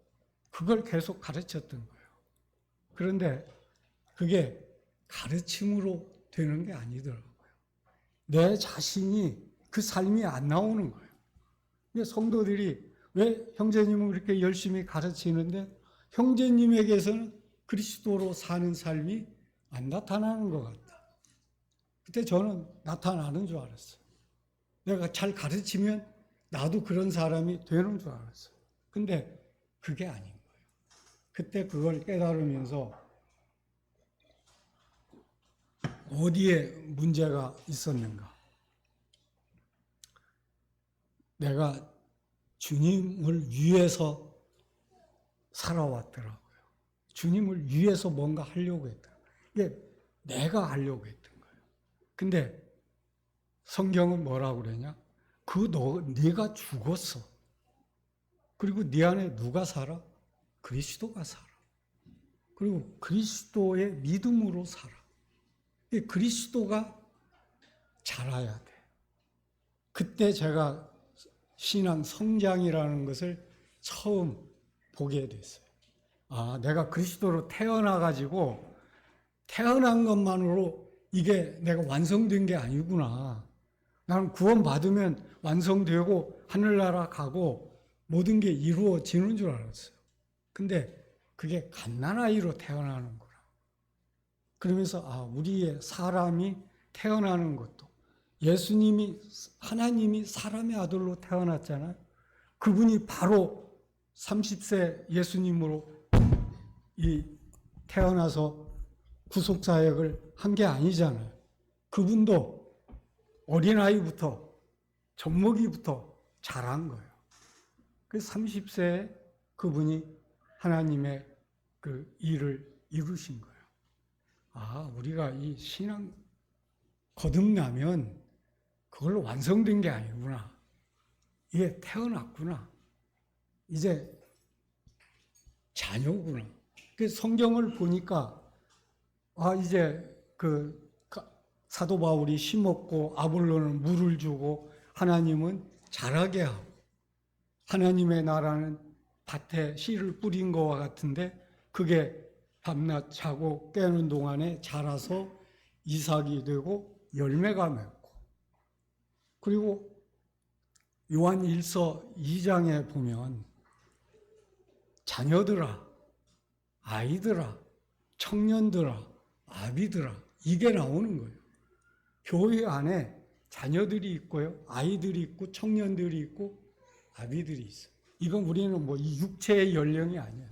그걸 계속 가르쳤던 거예요. 그런데 그게 가르침으로 되는 게 아니더라고요. 내 자신이 그 삶이 안 나오는 거예요. 성도들이 왜 형제님은 그렇게 열심히 가르치는데 형제님에게서는 그리스도로 사는 삶이 안 나타나는 것 같다. 그때 저는 나타나는 줄 알았어요. 내가 잘 가르치면 나도 그런 사람이 되는 줄 알았어요. 근데 그게 아닌 거예요. 그때 그걸 깨달으면서 어디에 문제가 있었는가? 내가 주님을 위해서 살아왔더라고요. 주님을 위해서 뭔가 하려고 했더라고요. 이게 내가 하려고 했던 거예요. 근데 성경은 뭐라고 그러냐? 네가 죽었어. 그리고 네 안에 누가 살아? 그리스도가 살아. 그리고 그리스도의 믿음으로 살아. 그리스도가 자라야 돼. 그때 제가 신앙 성장이라는 것을 처음 보게 됐어요. 아, 내가 그리스도로 태어나가지고 태어난 것만으로 이게 내가 완성된 게 아니구나. 나는 구원받으면 완성되고 하늘나라 가고 모든 게 이루어지는 줄 알았어요. 근데 그게 갓난아이로 태어나는 거라. 그러면서 우리의 사람이 태어나는 것도 하나님이 사람의 아들로 태어났잖아요. 그분이 바로 30세 예수님으로 태어나서 구속사역을 한 게 아니잖아요. 그분도 어린아이부터 젖먹이부터 자란 거예요. 그래서 30세에 그분이 하나님의 그 일을 이루신 거예요. 우리가 이 신앙 거듭나면 그걸로 완성된 게 아니구나. 이게 태어났구나. 이제 자녀구나. 그 성경을 보니까 이제 그 사도 바울이 심었고 아볼로는 물을 주고 하나님은 자라게 하고 하나님의 나라는 밭에 씨를 뿌린 것과 같은데 그게 밤낮 자고 깨는 동안에 자라서 이삭이 되고 열매가 맺고 그리고 요한 1서 2장에 보면 자녀들아, 아이들아, 청년들아, 아비들아 이게 나오는 거예요. 교회 안에 자녀들이 있고요. 아이들이 있고 청년들이 있고 아비들이 있어요. 이건 우리는 이 육체의 연령이 아니에요.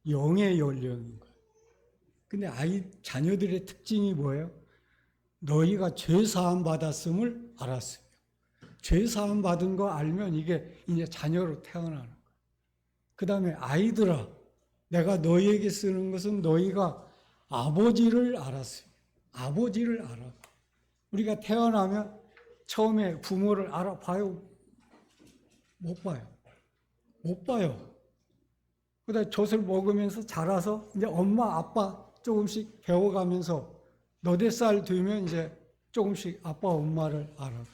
영의 연령인 거예요. 근데 자녀들의 특징이 뭐예요? 너희가 죄 사함 받았음을 알았으며 죄 사함 받은 거 알면 이게 이제 자녀로 태어나는 거예요. 그 다음에 아이들아 내가 너희에게 쓰는 것은 너희가 아버지를 알았으며 아버지를 알아. 우리가 태어나면 처음에 부모를 알아봐요? 못 봐요. 못 봐요. 그다음에 젖을 먹으면서 자라서 이제 엄마 아빠 조금씩 배워가면서 너댓 살 되면 이제 조금씩 아빠 엄마를 알아가요.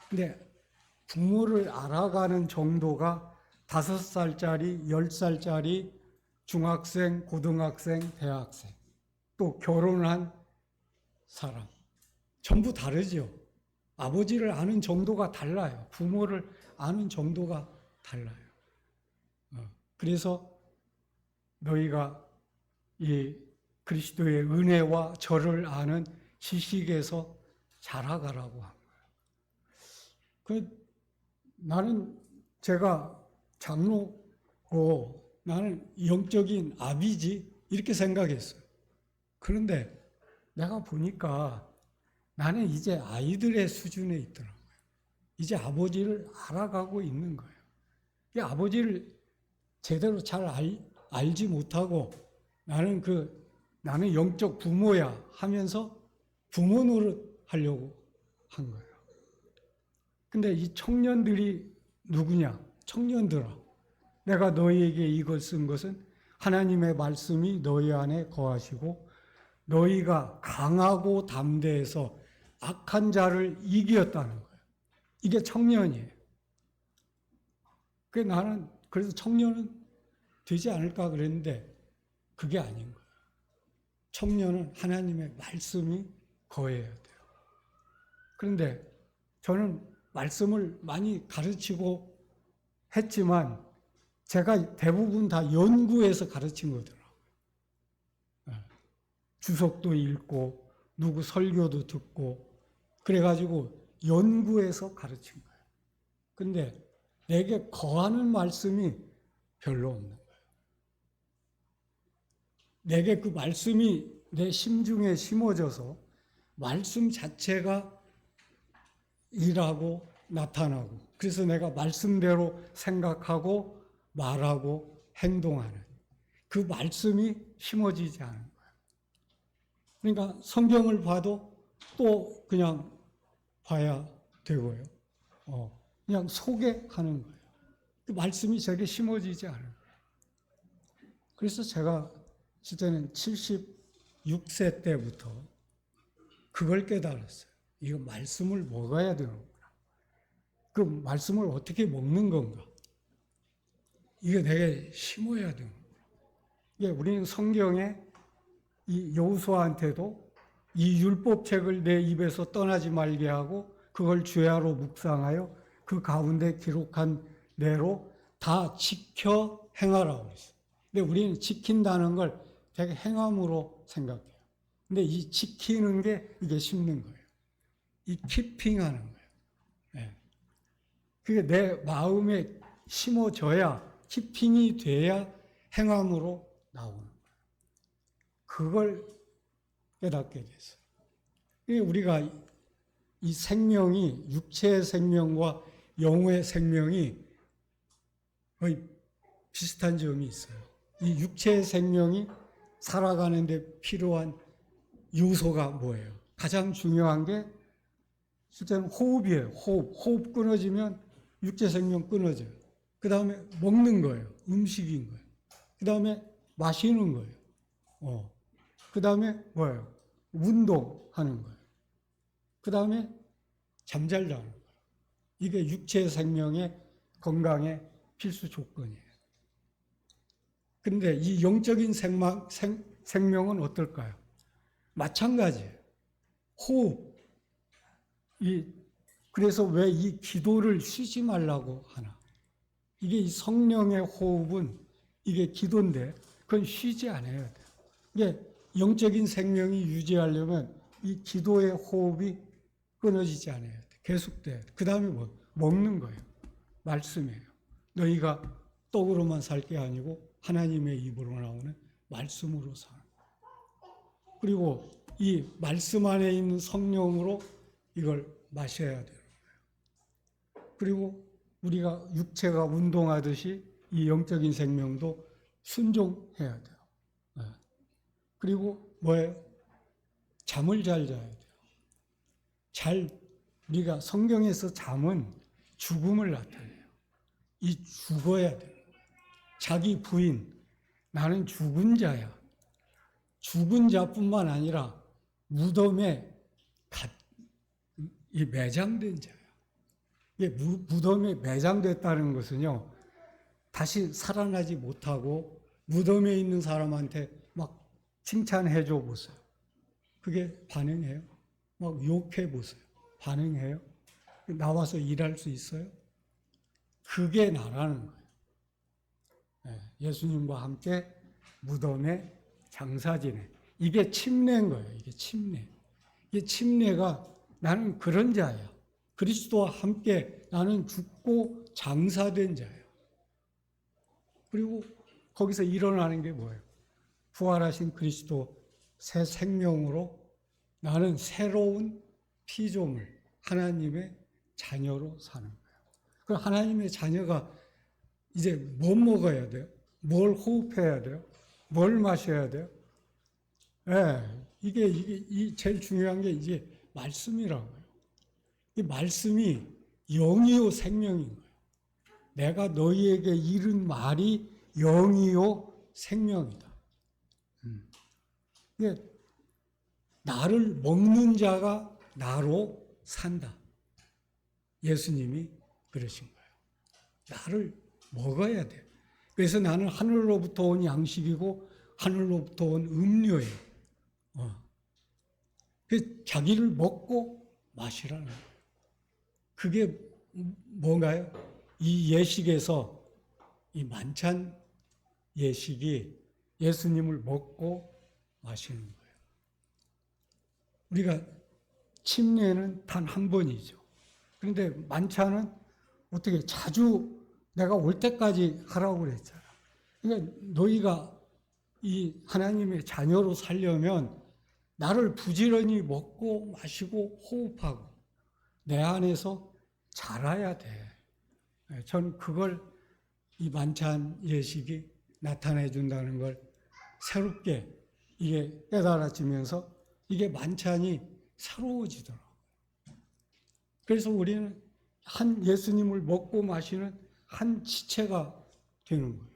근데 부모를 알아가는 정도가 5살짜리, 10살짜리 중학생, 고등학생, 대학생 또 결혼한 사람 전부 다르죠. 아버지를 아는 정도가 달라요. 부모를 아는 정도가 달라요. 그래서 너희가 이 그리스도의 은혜와 저를 아는 지식에서 자라가라고 한 거예요. 나는 제가 장로고 나는 영적인 아비지 이렇게 생각했어요. 그런데 내가 보니까 나는 이제 아이들의 수준에 있더라고요. 이제 아버지를 알아가고 있는 거예요. 이 아버지를 제대로 잘 알지 못하고 나는 영적 부모야 하면서 부모 노릇 하려고 한 거예요. 근데 이 청년들이 누구냐? 청년들아, 내가 너희에게 이걸 쓴 것은 하나님의 말씀이 너희 안에 거하시고 너희가 강하고 담대해서 악한 자를 이겼다는 거예요. 이게 청년이에요. 나는 그래서 청년은 되지 않을까 그랬는데 그게 아닌 거예요. 청년은 하나님의 말씀이 거해야 돼요. 그런데 저는 말씀을 많이 가르치고 했지만 제가 대부분 다 연구해서 가르친 거더라고요. 주석도 읽고 누구 설교도 듣고 그래가지고 연구해서 가르친 거예요. 근데 내게 거하는 말씀이 별로 없는 거예요. 내게 그 말씀이 내 심중에 심어져서 말씀 자체가 일하고 나타나고, 그래서 내가 말씀대로 생각하고 말하고 행동하는 그 말씀이 심어지지 않은 거예요. 그러니까 성경을 봐도 또 그냥 봐야 되고요. 그냥 소개하는 거예요. 그 말씀이 저게 심어지지 않은 거예요. 그래서 제가 실제는 76세 때부터 그걸 깨달았어요. 이거 말씀을 먹어야 되는구나. 그 말씀을 어떻게 먹는 건가? 이게 내게 심어야 되는구나. 이게 우리는 성경에 이 여호수아한테도 이 율법책을 내 입에서 떠나지 말게 하고 그걸 주야로 묵상하여 그 가운데 기록한 대로 다 지켜 행하라고 그랬어요. 근데 우리는 지킨다는 걸 되게 행함으로 생각해요. 근데 이 지키는 게 이게 심는 거예요. 이 키핑하는 거예요. 네. 그게 내 마음에 심어져야, 키핑이 돼야 행함으로 나오는 거예요. 그걸 깨닫게 됐어요. 우리가 이 생명이, 육체의 생명과 영의 생명이 거의 비슷한 점이 있어요. 이 육체의 생명이 살아가는 데 필요한 요소가 뭐예요? 가장 중요한 게 실제는 호흡이에요. 호흡 끊어지면 육체 생명 끊어져요. 그 다음에 먹는 거예요. 음식인 거예요. 그 다음에 마시는 거예요. 그 다음에 뭐예요? 운동하는 거예요. 그 다음에 잠잘 자는 거예요. 이게 육체 생명의 건강의 필수 조건이에요. 그런데 이 영적인 생명은 어떨까요? 마찬가지예요. 호흡. 그래서 왜 이 기도를 쉬지 말라고 하나? 이게 이 성령의 호흡은 이게 기도인데 그건 쉬지 않아야 돼요. 이게 영적인 생명이 유지하려면 이 기도의 호흡이 끊어지지 않아야 돼. 계속돼. 그 다음에 뭐? 먹는 거예요. 말씀이에요. 너희가 떡으로만 살 게 아니고 하나님의 입으로 나오는 말씀으로 사는 거예요. 그리고 이 말씀 안에 있는 성령으로 이걸 마셔야 되는 거예요. 그리고 우리가 육체가 운동하듯이 이 영적인 생명도 순종해야 돼요. 그리고 뭐예요? 잠을 잘 자야 돼요. 우리가 성경에서 잠은 죽음을 나타내요. 이 죽어야 돼요. 자기 부인, 나는 죽은 자야. 죽은 자뿐만 아니라 무덤에 매장된 자야. 이게 무덤에 매장됐다는 것은요, 다시 살아나지 못하고 무덤에 있는 사람한테 막 칭찬해 줘 보세요. 그게 반응해요? 막 욕해 보세요. 반응해요? 나와서 일할 수 있어요? 그게 나라는 거예요. 예수님과 함께 무덤에 장사 지내. 이게 침례인 거예요. 이게 침례. 이게 침례가 나는 그런 자야. 그리스도와 함께 나는 죽고 장사된 자야. 그리고 거기서 일어나는 게 뭐예요? 부활하신 그리스도 새 생명으로 나는 새로운 피조물, 하나님의 자녀로 사는 거예요. 그럼 하나님의 자녀가 이제 뭐 먹어야 돼요? 뭘 호흡해야 돼요? 뭘 마셔야 돼요? 이게 제일 중요한 게 이제 말씀이라고요. 이 말씀이 영이요 생명인 거예요. 내가 너희에게 이른 말이 영이요 생명이다. 이게 나를 먹는 자가 나로 산다. 예수님이 그러신 거예요. 나를 먹어야 돼. 그래서 나는 하늘로부터 온 양식이고 하늘로부터 온 음료예요. 자기를 먹고 마시라는 거예요. 그게 뭔가요? 이 예식에서 이 만찬 예식이 예수님을 먹고 마시는 거예요. 우리가 침례는 단 한 번이죠. 그런데 만찬은 어떻게 자주 내가 올 때까지 하라고 그랬잖아. 그러니까 너희가 이 하나님의 자녀로 살려면 나를 부지런히 먹고 마시고 호흡하고 내 안에서 자라야 돼. 전 그걸 이 만찬 예식이 나타내 준다는 걸 새롭게 이게 깨달아지면서 이게 만찬이 새로워지더라고요. 그래서 우리는 한 예수님을 먹고 마시는 한 지체가 되는 거예요.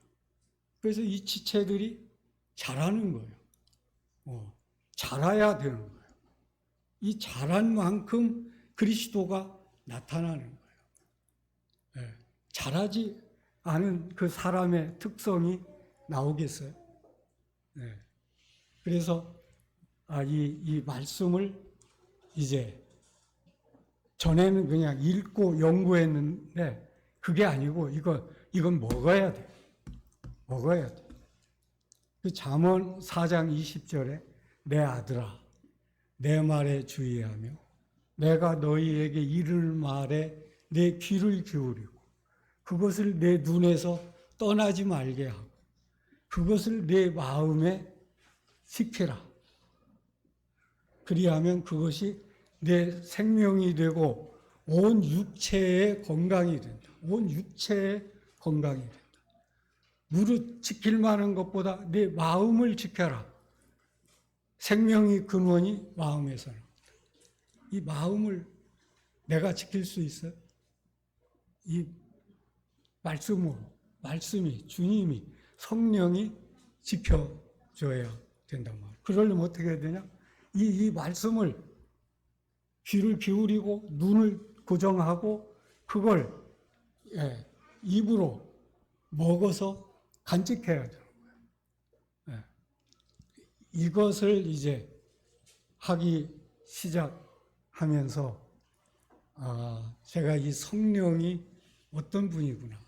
그래서 이 지체들이 자라는 거예요. 자라야 되는 거예요. 이 자란 만큼 그리스도가 나타나는 거예요. 자라지 않은 그 사람의 특성이 나오겠어요? 그래서 이 말씀을 이제 전에는 그냥 읽고 연구했는데 그게 아니고 이건 먹어야 돼. 먹어야 돼. 그 잠언 4장 20절에 내 아들아 내 말에 주의하며 내가 너희에게 이를 말에 내 귀를 기울이고 그것을 내 눈에서 떠나지 말게 하고 그것을 내 마음에 지키라. 그리하면 그것이 내 생명이 되고 온 육체의 건강이 된다. 온 육체의 건강이 된다. 무릇 지킬 만한 것보다 내 마음을 지켜라. 생명의 근원이 마음에서 나온다. 이 마음을 내가 지킬 수 있어요? 이 말씀이 주님이 성령이 지켜줘야 된단 말이에요. 그러려면 어떻게 해야 되냐? 이 말씀을 귀를 기울이고 눈을 고정하고 그걸 입으로 먹어서 간직해야 되는 거예요. 이것을 이제 하기 시작하면서 제가 이 성령이 어떤 분이구나.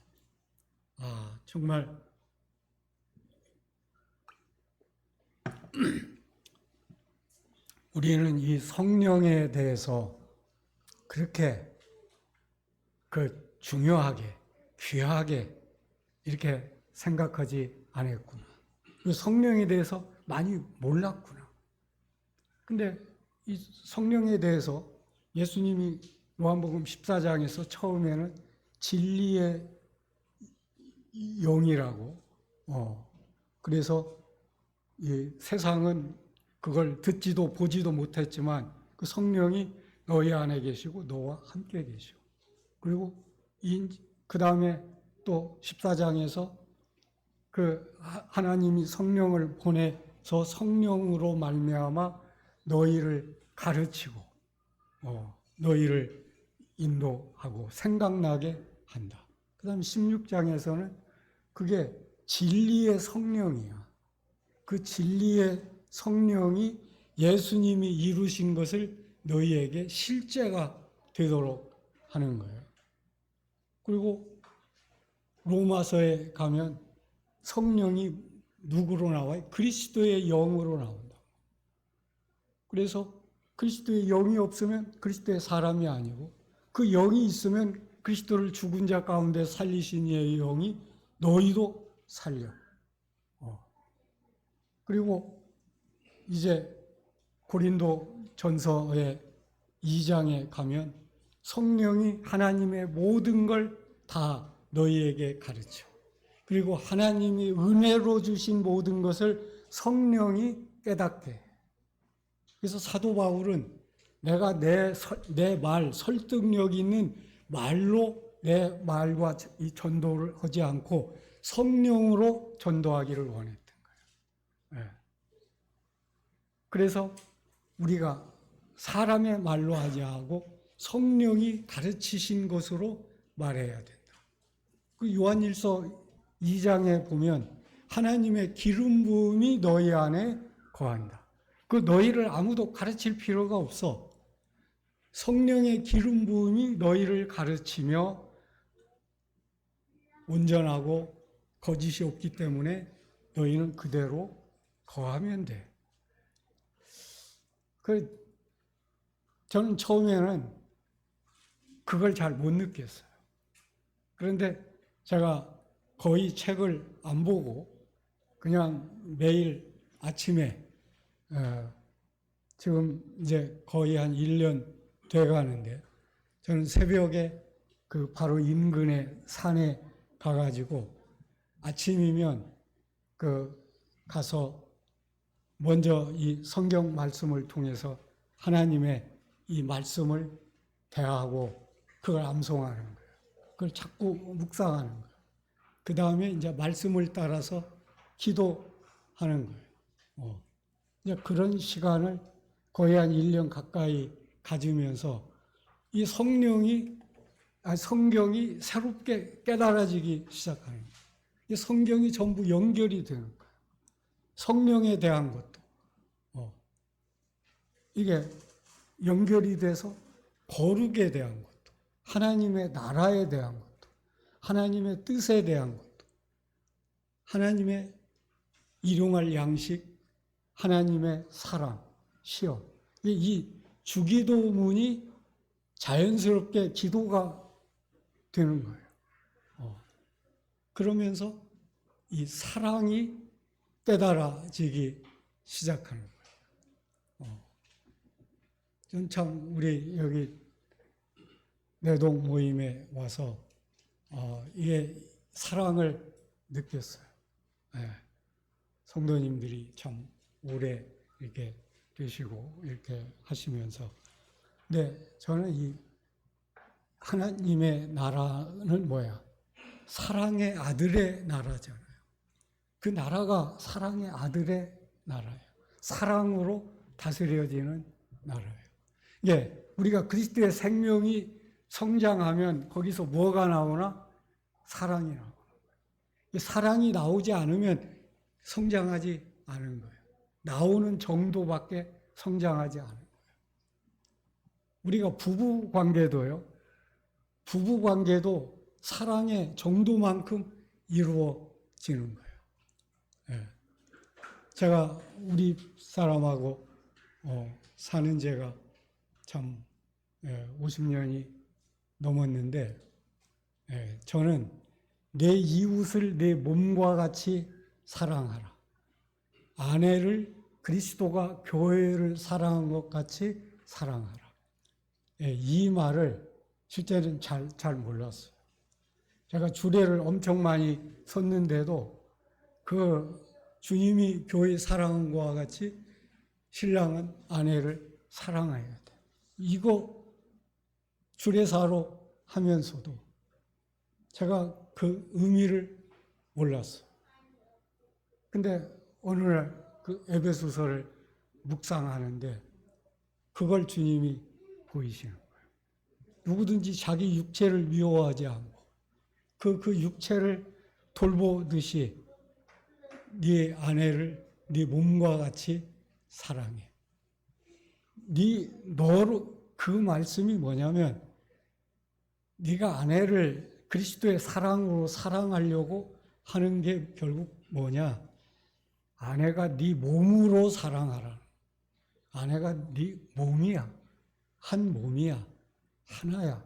정말 우리는 이 성령에 대해서 그렇게 중요하게, 귀하게 이렇게 생각하지 않았구나. 그 성령에 대해서 많이 몰랐구나. 근데 이 성령에 대해서 예수님이 요한복음 14장에서 처음에는 진리의 영이라고, 그래서 이 세상은 그걸 듣지도 보지도 못했지만 그 성령이 너희 안에 계시고 너와 함께 계시고 그리고 그 다음에 또 14장에서 그 하나님이 성령을 보내서 성령으로 말미암아 너희를 가르치고 너희를 인도하고 생각나게 한다. 그 다음에 16장에서는 그게 진리의 성령이야. 그 진리의 성령이 예수님이 이루신 것을 너희에게 실제가 되도록 하는 거예요. 그리고 로마서에 가면 성령이 누구로 나와요? 그리스도의 영으로 나온다. 그래서 그리스도의 영이 없으면 그리스도의 사람이 아니고 그 영이 있으면 그리스도를 죽은 자 가운데 살리신 이의 영이 너희도 살려. 그리고 이제 고린도 전서의 2장에 가면 성령이 하나님의 모든 걸 다 너희에게 가르쳐. 그리고 하나님이 은혜로 주신 모든 것을 성령이 깨닫게 해. 그래서 사도 바울은 내가 내 말, 설득력 있는 말로 내 말과 이 전도를 하지 않고 성령으로 전도하기를 원했던 거예요. 그래서 우리가 사람의 말로 하지 않고 성령이 가르치신 것으로 말해야 된다. 그 요한일서 2장에 보면 하나님의 기름 부음이 너희 안에 거한다. 그 너희를 아무도 가르칠 필요가 없어. 성령의 기름 부음이 너희를 가르치며 온전하고 거짓이 없기 때문에 너희는 그대로 거하면 돼. 저는 처음에는 그걸 잘 못 느꼈어요. 그런데 제가 거의 책을 안 보고 그냥 매일 아침에 지금 이제 거의 한 1년 돼 가는데, 저는 새벽에 그 바로 인근의 산에 가가지고 아침이면 그 가서 먼저 이 성경 말씀을 통해서 하나님의 이 말씀을 대하고 그걸 암송하는 거예요. 그걸 자꾸 묵상하는 거예요. 그 다음에 이제 말씀을 따라서 기도하는 거예요. 이제 그런 시간을 거의 한 1년 가까이 가지면서 이 성경이 새롭게 깨달아지기 시작하는 거예요. 이 성경이 전부 연결이 되는 거예요. 성령에 대한 것도. 이게 연결이 돼서 거룩에 대한 것도, 하나님의 나라에 대한 것도, 하나님의 뜻에 대한 것도, 하나님의 일용할 양식, 하나님의 사랑, 시험. 이 주기도문이 자연스럽게 기도가 되는 거예요. 그러면서 이 사랑이 깨달아지기 시작하는 거예요. 전 참 우리 여기 내동 모임에 와서 이게 사랑을 느꼈어요. 네. 성도님들이 참 오래 이렇게 되시고 이렇게 하시면서, 근데 저는 이 하나님의 나라는 뭐야? 사랑의 아들의 나라잖아요. 그 나라가 사랑의 아들의 나라예요. 사랑으로 다스려지는 나라예요. 예, 우리가 그리스도의 생명이 성장하면 거기서 뭐가 나오나? 사랑이 나오는 거예요. 사랑이 나오지 않으면 성장하지 않은 거예요. 나오는 정도밖에 성장하지 않은 거예요. 우리가 부부 관계도요. 부부 관계도 사랑의 정도만큼 이루어지는 거예요. 예. 제가 우리 사람하고 사는 지가 참 50년이 넘었는데, 저는 내 이웃을 내 몸과 같이 사랑하라. 아내를 그리스도가 교회를 사랑한 것 같이 사랑하라. 이 말을 실제는 잘 몰랐어요. 제가 주례를 엄청 많이 섰는데도 그 주님이 교회 사랑한 것과 같이 신랑은 아내를 사랑해야 돼. 이거 주례사로 하면서도 제가 그 의미를 몰랐어요. 근데 어느 날 그 에베소서를 묵상하는데 그걸 주님이 보이시는 거예요. 누구든지 자기 육체를 미워하지 않고 그 육체를 돌보듯이 네 아내를 네 몸과 같이 사랑해. 너로 그 말씀이 뭐냐면 네가 아내를 그리스도의 사랑으로 사랑하려고 하는 게 결국 뭐냐? 아내가 네 몸으로 사랑하라. 아내가 네 몸이야. 한 몸이야. 하나야.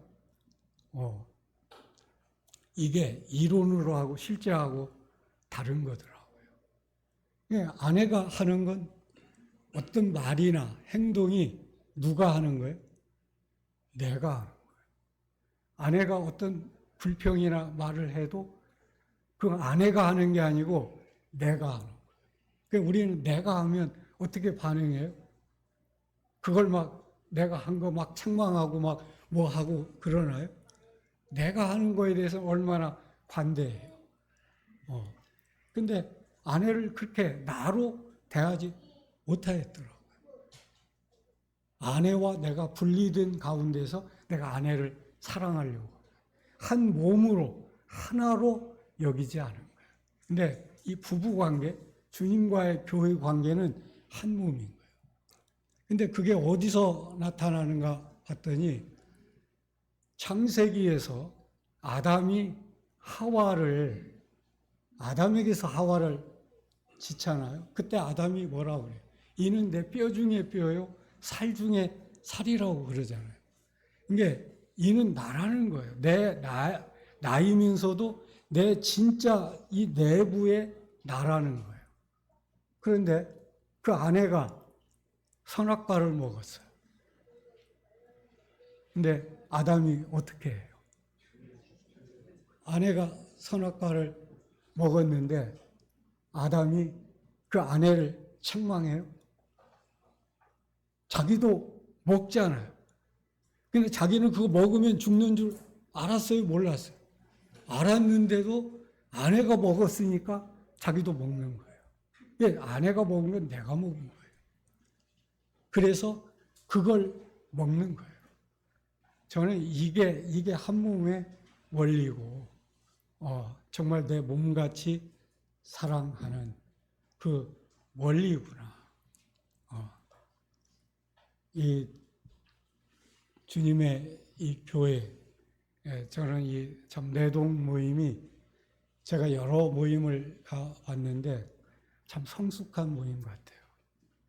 이게 이론으로 하고 실제하고 다른 거더라고요. 아내가 하는 건 어떤 말이나 행동이 누가 하는 거예요? 내가 하는 거예요. 아내가 어떤 불평이나 말을 해도 그 아내가 하는 게 아니고 내가 하는 거예요. 그러니까 우리는 내가 하면 어떻게 반응해요? 그걸 막 내가 한 거 막 책망하고 막 뭐 하고 그러나요? 내가 하는 거에 대해서 얼마나 관대해요. 근데 아내를 그렇게 나로 대하지 못하겠더라고요. 아내와 내가 분리된 가운데서 내가 아내를 사랑하려고 한 몸으로 하나로 여기지 않은 거예요. 근데 이 부부 관계, 주님과의 교회 관계는 한 몸인 거예요. 근데 그게 어디서 나타나는가 봤더니 창세기에서 아담에게서 하와를 짓잖아요. 그때 아담이 뭐라고 그래요? 이는 내 뼈 중에 뼈요, 살 중에 살이라고 그러잖아요. 이게 이는 나라는 거예요. 나이면서도 내 진짜 이 내부의 나라는 거예요. 그런데 그 아내가 선악과를 먹었어요. 근데 아담이 어떻게 해요? 아내가 선악과를 먹었는데 아담이 그 아내를 책망해요. 자기도 먹잖아요. 근데 자기는 그거 먹으면 죽는 줄 알았어요? 몰랐어요? 알았는데도 아내가 먹었으니까 자기도 먹는 거예요. 예, 아내가 먹은 건 내가 먹은 거예요. 그래서 그걸 먹는 거예요. 저는 이게 한 몸의 원리고, 정말 내 몸같이 사랑하는 그 원리구나. 이 주님의 이 교회, 저는 이 참 내동 모임이 제가 여러 모임을 가봤는데 참 성숙한 모임 같아요.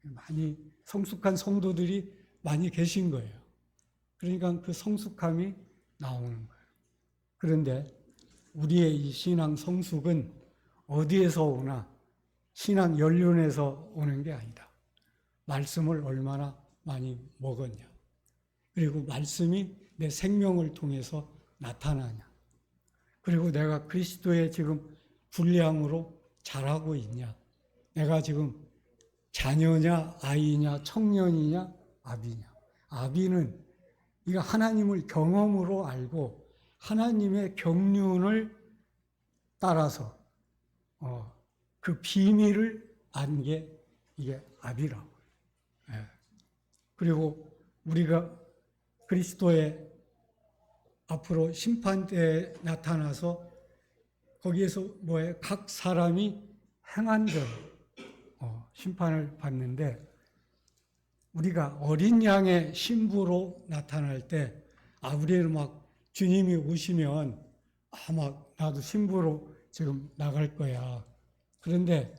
많이 성숙한 성도들이 많이 계신 거예요. 그러니까 그 성숙함이 나오는 거예요. 그런데 우리의 이 신앙 성숙은 어디에서 오나 신앙 연륜에서 오는 게 아니다. 말씀을 얼마나 많이 먹었냐. 그리고 말씀이 내 생명을 통해서 나타나냐. 그리고 내가 그리스도의 지금 분량으로 자라고 있냐. 내가 지금 자녀냐, 아이냐, 청년이냐, 아비냐. 아비는 이거 하나님을 경험으로 알고 하나님의 경륜을 따라서 그 비밀을 안 게 이게 아비라고. 그리고 우리가 그리스도의 앞으로 심판대에 나타나서 거기에서 각 사람이 행한 대로 심판을 받는데 우리가 어린 양의 신부로 나타날 때 우리는 막 주님이 오시면 막 나도 신부로 지금 나갈 거야. 그런데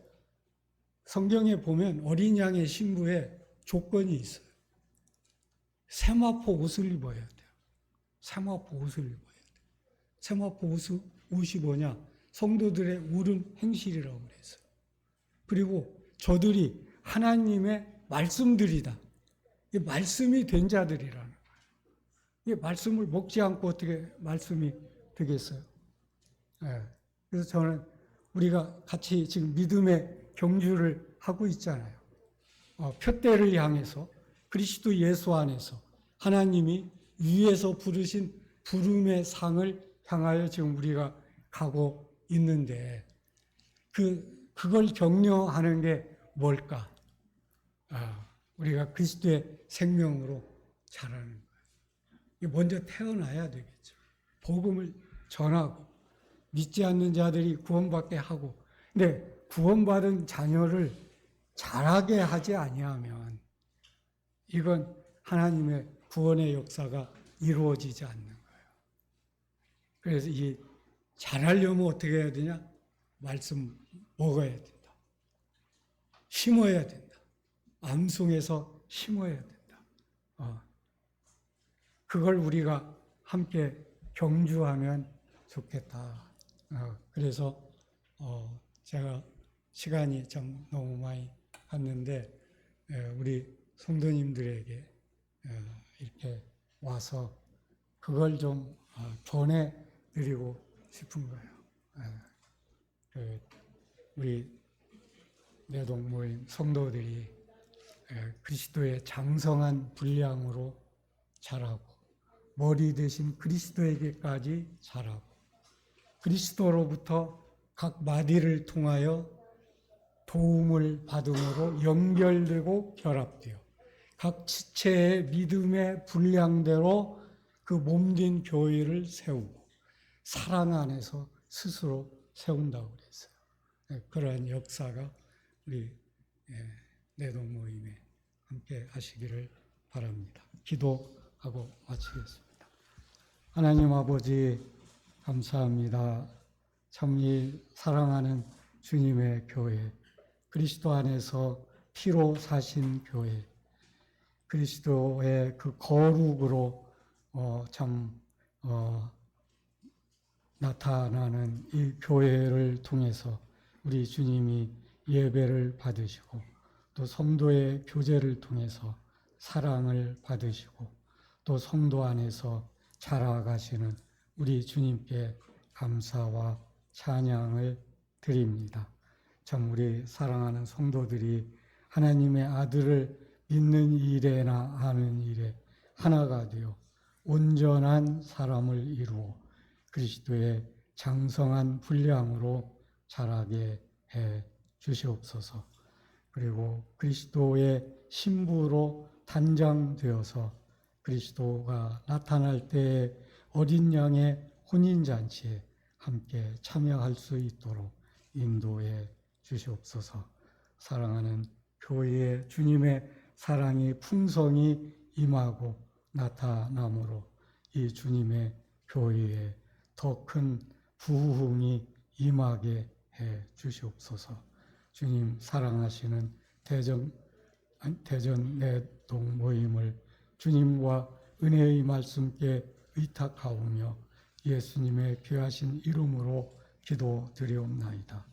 성경에 보면 어린 양의 신부에 조건이 있어요. 세마포 옷을 입어야 돼요. 세마포 옷을 입어야 돼요. 세마포 옷이 뭐냐? 성도들의 옳은 행실이라고 그랬어요. 그리고 저들이 하나님의 말씀들이다. 이 말씀이 된 자들이라는 거예요. 이 말씀을 먹지 않고 어떻게 말씀이 되겠어요? 그래서 저는 우리가 같이 지금 믿음의 경주를 하고 있잖아요. 표대를 향해서 그리스도 예수 안에서 하나님이 위에서 부르신 부름의 상을 향하여 지금 우리가 가고 있는데 그걸 격려하는 게 뭘까? 우리가 그리스도의 생명으로 자라는 거예요. 먼저 태어나야 되겠죠. 복음을 전하고 믿지 않는 자들이 구원받게 하고, 근데 구원받은 자녀를 자라게 하지 아니하면 이건 하나님의 구원의 역사가 이루어지지 않는 거예요. 그래서 이 자라려면 어떻게 해야 되냐? 말씀 먹어야 된다. 심어야 된다. 암송해서 심어야 된다. 그걸 우리가 함께 경주하면 좋겠다. 그래서 제가 시간이 참 너무 많이 갔는데 우리 성도님들에게 이렇게 와서 그걸 좀 전해드리고 싶은 거예요. 우리 내동 모임 성도들이 그리스도의 장성한 분량으로 자라고 머리 대신 그리스도에게까지 자라고 그리스도로부터 각 마디를 통하여 도움을 받음으로 연결되고 결합되어 각 지체의 믿음의 분량대로 그 몸된 교회를 세우고 사랑 안에서 스스로 세운다고 그랬어요. 그러한 역사가 우리 내동 모임에 함께 하시기를 바랍니다. 기도하고 마치겠습니다. 하나님 아버지 감사합니다. 참 이 사랑하는 주님의 교회, 그리스도 안에서 피로 사신 교회, 그리스도의 그 거룩으로 나타나는 이 교회를 통해서 우리 주님이 예배를 받으시고 또 성도의 교제를 통해서 사랑을 받으시고 또 성도 안에서 자라가시는 우리 주님께 감사와 찬양을 드립니다. 참 우리 사랑하는 성도들이 하나님의 아들을 믿는 일에나 하는 일에 하나가 되어 온전한 사람을 이루어 그리스도의 장성한 분량으로 자라게 해 주시옵소서. 그리고 그리스도의 신부로 단장되어서 그리스도가 나타날 때에 어린 양의 혼인잔치에 함께 참여할 수 있도록 인도해 주시옵소서. 사랑하는 교회에 주님의 사랑이 풍성히 임하고 나타나므로 이 주님의 교회에 더 큰 부흥이 임하게 해 주시옵소서. 주님 사랑하시는 대전 내동 모임을 주님과 은혜의 말씀께 의탁하오며 예수님의 귀하신 이름으로 기도드리옵나이다.